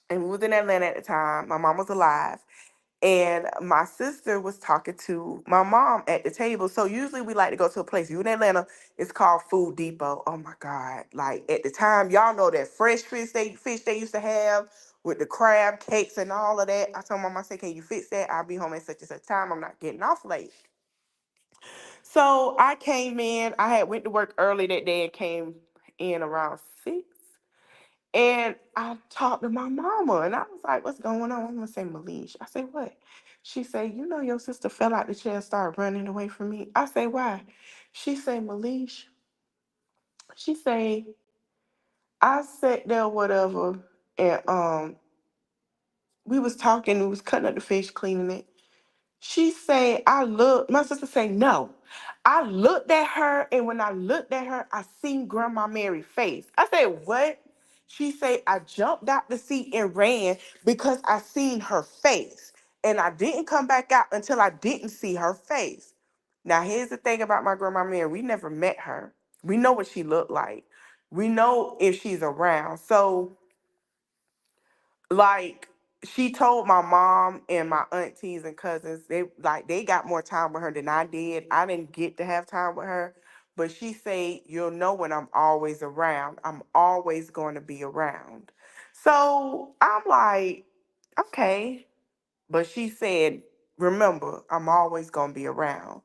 and we was in Atlanta at the time. My mom was alive. And my sister was talking to my mom at the table. So usually we like to go to a place. You in Atlanta, it's called Food Depot. Oh my God. Like at the time, y'all know that fresh fish they used to have with the crab cakes and all of that. I told mom, I said, can you fix that? I'll be home at such and such time. I'm not getting off late. So I came in. I had went to work early that day and came in around 6. And I talked to my mama and I was like, what's going on? I'm gonna say Malish. I say, what? She say, your sister fell out the chair and started running away from me. I say, why? She say, Malish. She say, I sat there, whatever, and we was talking, we was cutting up the fish, cleaning it. She say, my sister say, no. I looked at her, and when I looked at her, I seen Grandma Mary's face. I said, what? She say, I jumped out the seat and ran because I seen her face. And I didn't come back out until I didn't see her face. Now, here's the thing about my Grandma Mary. We never met her. We know what she looked like. We know if she's around. So like she told my mom and my aunties and cousins they got more time with her than I did. I didn't get to have time with her, but she said, you'll know when I'm always around. I'm always going to be around. So I'm like, okay. But she said, remember, I'm always going to be around.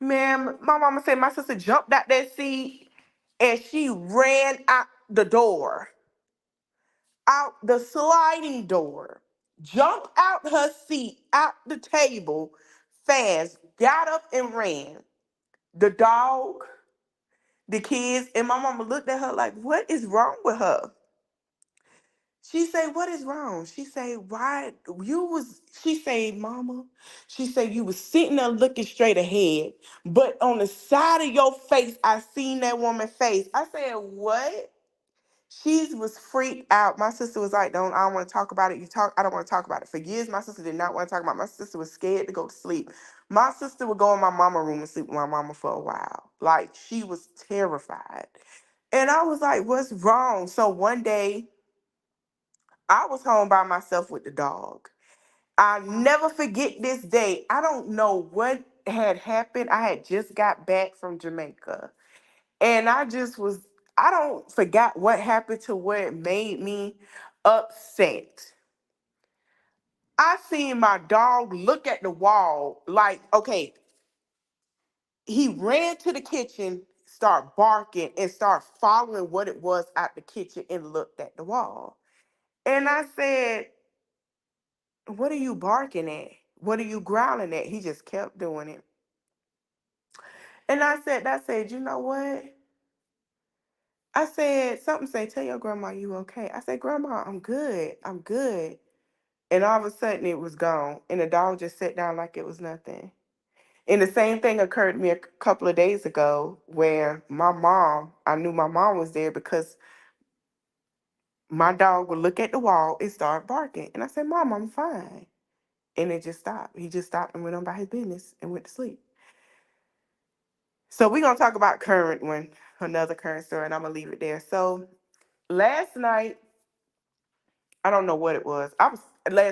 Man, my mama said my sister jumped out that seat and she ran out the door, out the sliding door, jumped out her seat, out the table, fast, got up and ran. The dog, the kids, and my mama looked at her like, what is wrong with her? She say, what is wrong? She say, why she say, mama, she say, you was sitting there looking straight ahead, but on the side of your face, I seen that woman's face. I said, what? She was freaked out. My sister was like, I don't want to talk about it. I don't want to talk about it. For years, my sister did not want to talk about it. My sister was scared to go to sleep. My sister would go in my mama room and sleep with my mama for a while. Like, she was terrified. And I was like, what's wrong? So one day, I was home by myself with the dog. I never forget this day. I don't know what had happened. I had just got back from Jamaica. And I don't forgot what happened to where it made me upset. I seen my dog look at the wall like, okay, he ran to the kitchen, start barking, and start following what it was out the kitchen and looked at the wall. And I said, what are you barking at? What are you growling at? He just kept doing it. And I said, you know what? I said, something say, tell your grandma you okay. I said, Grandma, I'm good. I'm good. And all of a sudden it was gone. And the dog just sat down like it was nothing. And the same thing occurred to me a couple of days ago where I knew my mom was there because my dog would look at the wall and start barking. And I said, Mom, I'm fine. And it just stopped. He just stopped and went on by his business and went to sleep. So we're going to talk about another current story, and I'm going to leave it there. So last night, I don't know what it was. Last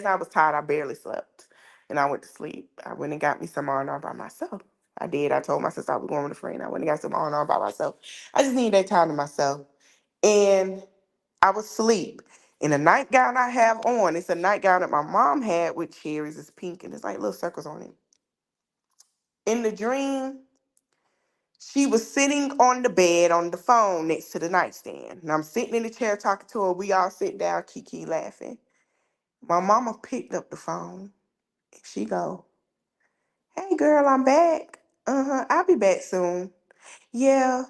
night I was tired. I barely slept, and I went to sleep. I went and got me some R&R by myself. I did. I told my sister I was going with a friend. I went and got some R&R by myself. I just needed that time to myself, and I was asleep. And the nightgown I have on, it's a nightgown that my mom had with cherries. It's pink and it's like little circles on it. In the dream, she was sitting on the bed on the phone next to the nightstand. And I'm sitting in the chair talking to her. We all sit down, kiki laughing. My mama picked up the phone. And she go, "Hey girl, I'm back. Uh-huh, I'll be back soon." Yeah.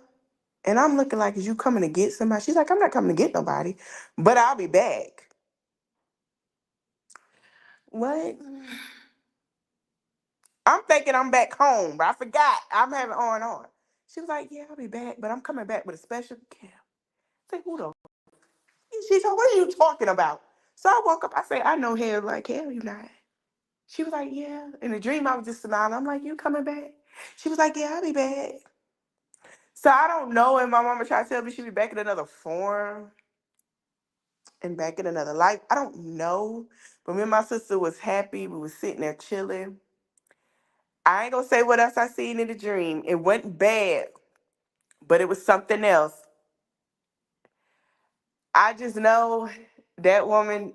And I'm looking like, "Is you coming to get somebody?" She's like, "I'm not coming to get nobody, but I'll be back." What? I'm thinking I'm back home, but I forgot I'm having on. She was like, "Yeah, I'll be back, but I'm coming back with a special gift." I said, "Who the?" She said, "What are you talking about?" So I woke up. I said, "I know hell like hell you not." She was like, "Yeah." In the dream, I was just smiling. I'm like, "You coming back?" She was like, "Yeah, I'll be back." So I don't know if my mama tried to tell me she'd be back in another form and back in another life. I don't know. But me and my sister was happy. We was sitting there chilling. I ain't gonna say what else I seen in the dream. It wasn't bad, but it was something else. I just know that woman,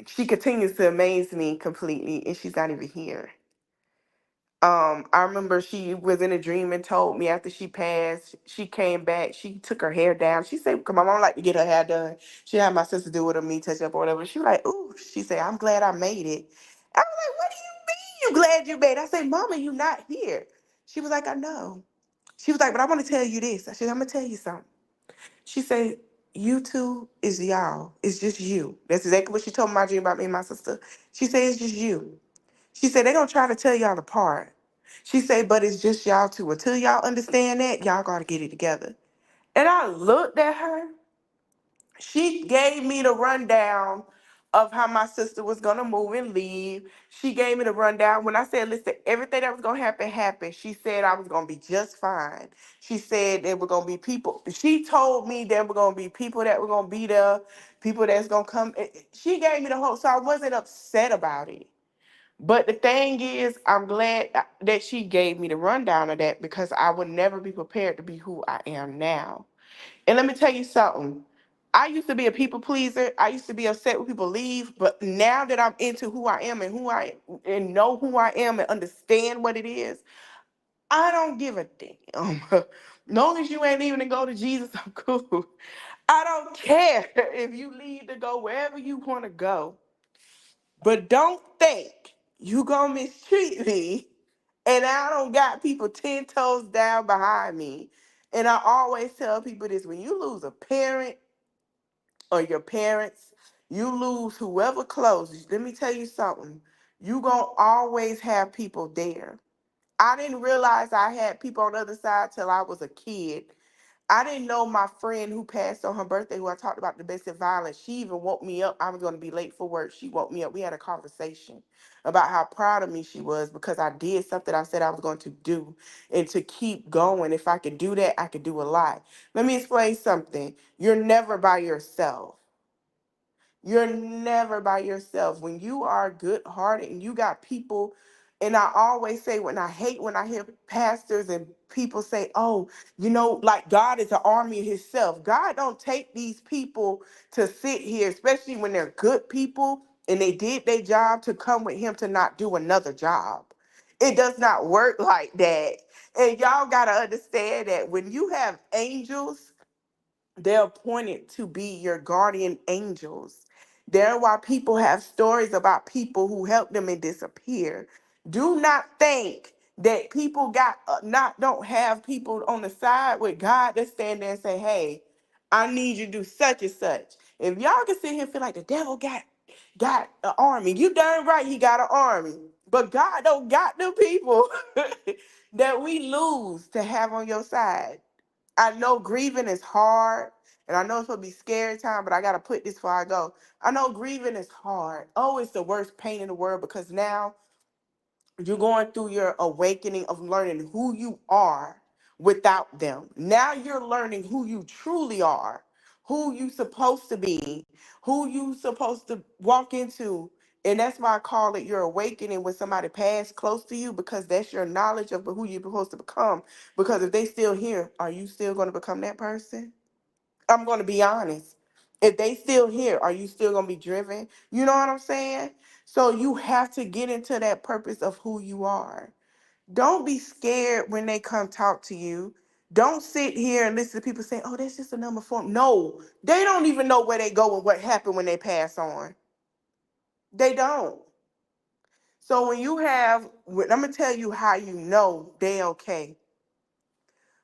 she continues to amaze me completely, and she's not even here. I remember she was in a dream and told me after she passed, she came back, she took her hair down. She said, "Cause my mom like to get her hair done." She had my sister do it or me touch up or whatever. She was like, "Ooh," she said, "I'm glad I made it." I was like, "What do you mean you glad you made it?" I said, "Mama, you not here." She was like, "I know." She was like, "But I want to tell you this." I said, "I'm gonna tell you something." She said, "You two is y'all. It's just you." That's exactly what she told me my dream about me and my sister. She said, "It's just you." She said, "They gonna try to tell y'all apart." She said, "But it's just y'all two. Until y'all understand that, y'all gotta get it together." And I looked at her. She gave me the rundown of how my sister was gonna move and leave. She gave me the rundown. When I said, "Listen, everything that was gonna happen happened," she said I was gonna be just fine. She said there were gonna be people. She told me there were gonna be people that were gonna be there, people that's gonna come. She gave me the whole, so I wasn't upset about it. But the thing is, I'm glad that she gave me the rundown of that because I would never be prepared to be who I am now. And let me tell you something. I used to be a people pleaser. I used to be upset when people leave, but now that I'm into who I am and know who I am and understand what it is, I don't give a damn. Long as you ain't leaving to go to Jesus, I'm cool. I don't care if you leave to go wherever you want to go. But don't think you gonna mistreat me and I don't got people 10 toes down behind me. And I always tell people this: when you lose a parent or your parents, you lose whoever close. Let me tell you something. You gonna always have people there. I didn't realize I had people on the other side till I was a kid. I didn't know my friend who passed on her birthday, who I talked about domestic violence. She even woke me up. I was going to be late for work. She woke me up. We had a conversation about how proud of me she was because I did something I said I was going to do and to keep going. If I could do that, I could do a lot. Let me explain something. You're never by yourself. You're never by yourself. When you are good hearted and you got people, and I always say when I hear pastors and people say, "Oh, like God is an army himself." God don't take these people to sit here, especially when they're good people and they did their job, to come with him to not do another job. It does not work like that. And y'all gotta understand that when you have angels, they're appointed to be your guardian angels. There why people have stories about people who help them and disappear. Do not think that people don't have people on the side with God that stand there and say, "Hey, I need you to do such and such." If y'all can sit here and feel like the devil got an army, you darn right he got an army. But God don't got them people that we lose to have on your side. I know grieving is hard, and I know it's gonna be scary time, but I gotta put this before I go. I know grieving is hard. Oh, it's the worst pain in the world because now you're going through your awakening of learning who you are without them. Now you're learning who you truly are, who you supposed to be, who you supposed to walk into. And that's why I call it your awakening when somebody passed close to you, because that's your knowledge of who you're supposed to become. Because if they still here, are you still going to become that person? I'm going to be honest. If they still here, are you still going to be driven? You know what I'm saying? So you have to get into that purpose of who you are. Don't be scared when they come talk to you. Don't sit here and listen to people say, oh, that's just a number form. No, they don't even know where they go and what happened when they pass on. They don't. So when you have, I'm going to tell you how you know they okay.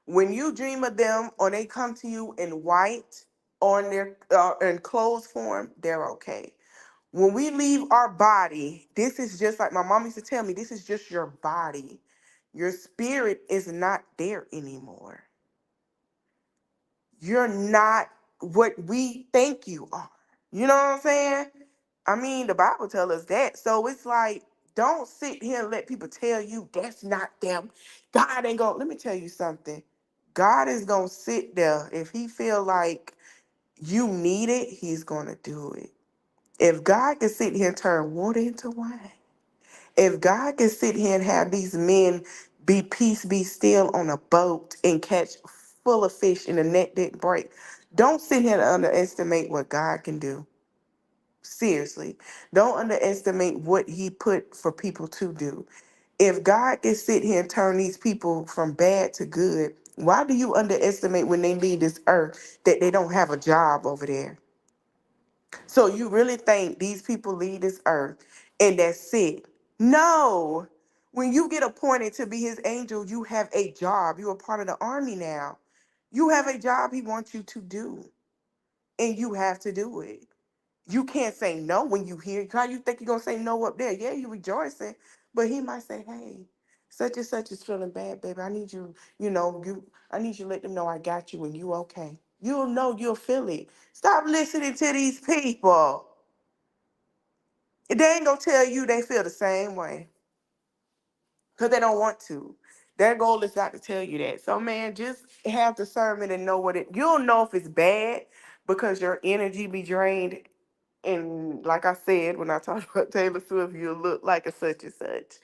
When you dream of them or they come to you in white or in their in clothes form, they're okay. When we leave our body, this is just like my mom used to tell me, this is just your body. Your spirit is not there anymore. You're not what we think you are. You know what I'm saying? I mean, the Bible tells us that. So it's like, don't sit here and let people tell you that's not them. God ain't gonna, let me tell you something. God is gonna sit there. If he feel like you need it, he's gonna do it. If God can sit here and turn water into wine, if God can sit here and have these men be peace, be still on a boat and catch full of fish and the net didn't break, don't sit here and underestimate what God can do. Seriously, don't underestimate what he put for people to do. If God can sit here and turn these people from bad to good, why do you underestimate when they leave this earth that they don't have a job over there? So you really think these people leave this earth and that's it? No. When you get appointed to be his angel, you have a job. You're a part of the army now. You have a job he wants you to do, and you have to do it. You can't say no when you hear. How you think you're gonna say no up there? Yeah, you rejoicing, but he might say, "Hey, such and such is feeling bad, baby. I need you. You know, I need you to let them know I got you and you okay. You'll know. You'll feel it. Stop listening to these people. They ain't gonna tell you they feel the same way because they don't want to. Their goal is not to tell you that. So, man, just have discernment and know what it. You'll know if it's bad because your energy be drained. And like I said, when I talked about Taylor Swift, you look like a such and such.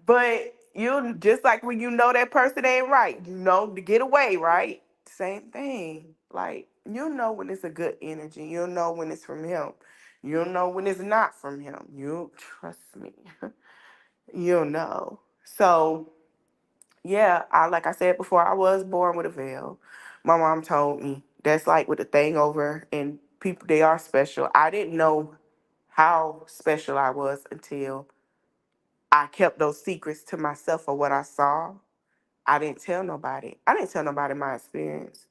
But you just like when you know that person ain't right, you know to get away, right? Same thing. Like you'll know when it's a good energy. You'll know when it's from him. You'll know when it's not from him. You'll trust me. You'll know. So yeah, I like I said before, I was born with a veil. My mom told me that's like with the thing over and people they are special. I didn't know how special I was until I kept those secrets to myself of what I saw. I didn't tell nobody. I didn't tell nobody my experience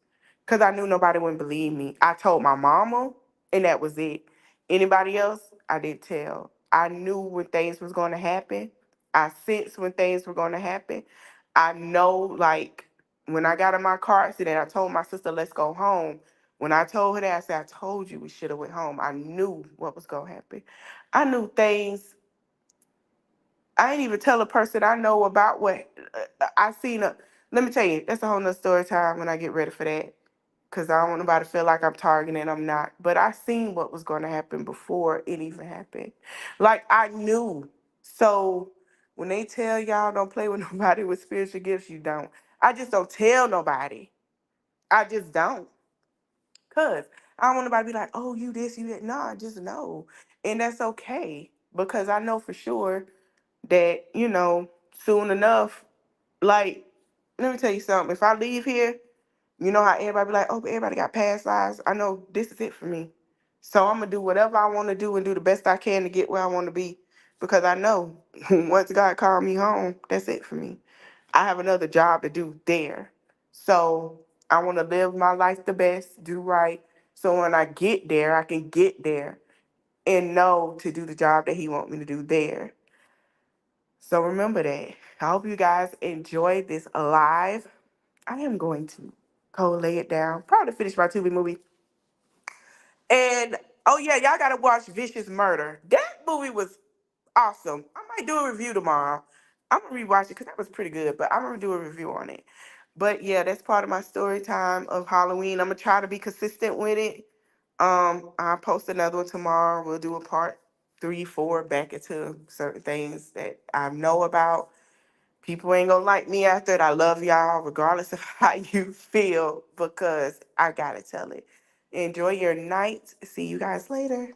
because I knew nobody wouldn't believe me. I told my mama, and that was it. Anybody else, I didn't tell. I knew when things was going to happen. I sensed when things were going to happen. I know, like, when I got in my car accident, I told my sister, let's go home. When I told her that, I said, I told you we should have went home. I knew what was going to happen. I knew things I ain't even tell a person I know about what I seen. Let me tell you, that's a whole nother story time when I get ready for that. Cause I don't want nobody to feel like I'm targeting. I'm not. But I seen what was going to happen before it even happened. Like I knew. So when they tell y'all don't play with nobody with spiritual gifts, you don't. I just don't tell nobody. I just don't. Cause I don't want nobody to be like, oh, you this, you that. No, I just know. And that's okay. Because I know for sure that, soon enough, like, let me tell you something. If I leave here, you know how everybody be like, oh, but everybody got past lives. I know this is it for me. So I'm gonna do whatever I want to do and do the best I can to get where I want to be. Because I know once God called me home, that's it for me. I have another job to do there. So I want to live my life the best, do right. So when I get there, I can get there and know to do the job that he want me to do there. So remember that. I hope you guys enjoyed this live. I am going to go lay it down. Probably finish my Tubi movie. And oh yeah, y'all gotta watch Vicious Murder. That movie was awesome. I might do a review tomorrow. I'm gonna rewatch it because that was pretty good, but I'm gonna do a review on it. But yeah, that's part of my story time of Halloween. I'm gonna try to be consistent with it. I'll post another one tomorrow. We'll do a part 3, 4, back into certain things that I know about. People ain't gonna like me after it. I love y'all, regardless of how you feel, because I gotta tell it. Enjoy your night. See you guys later.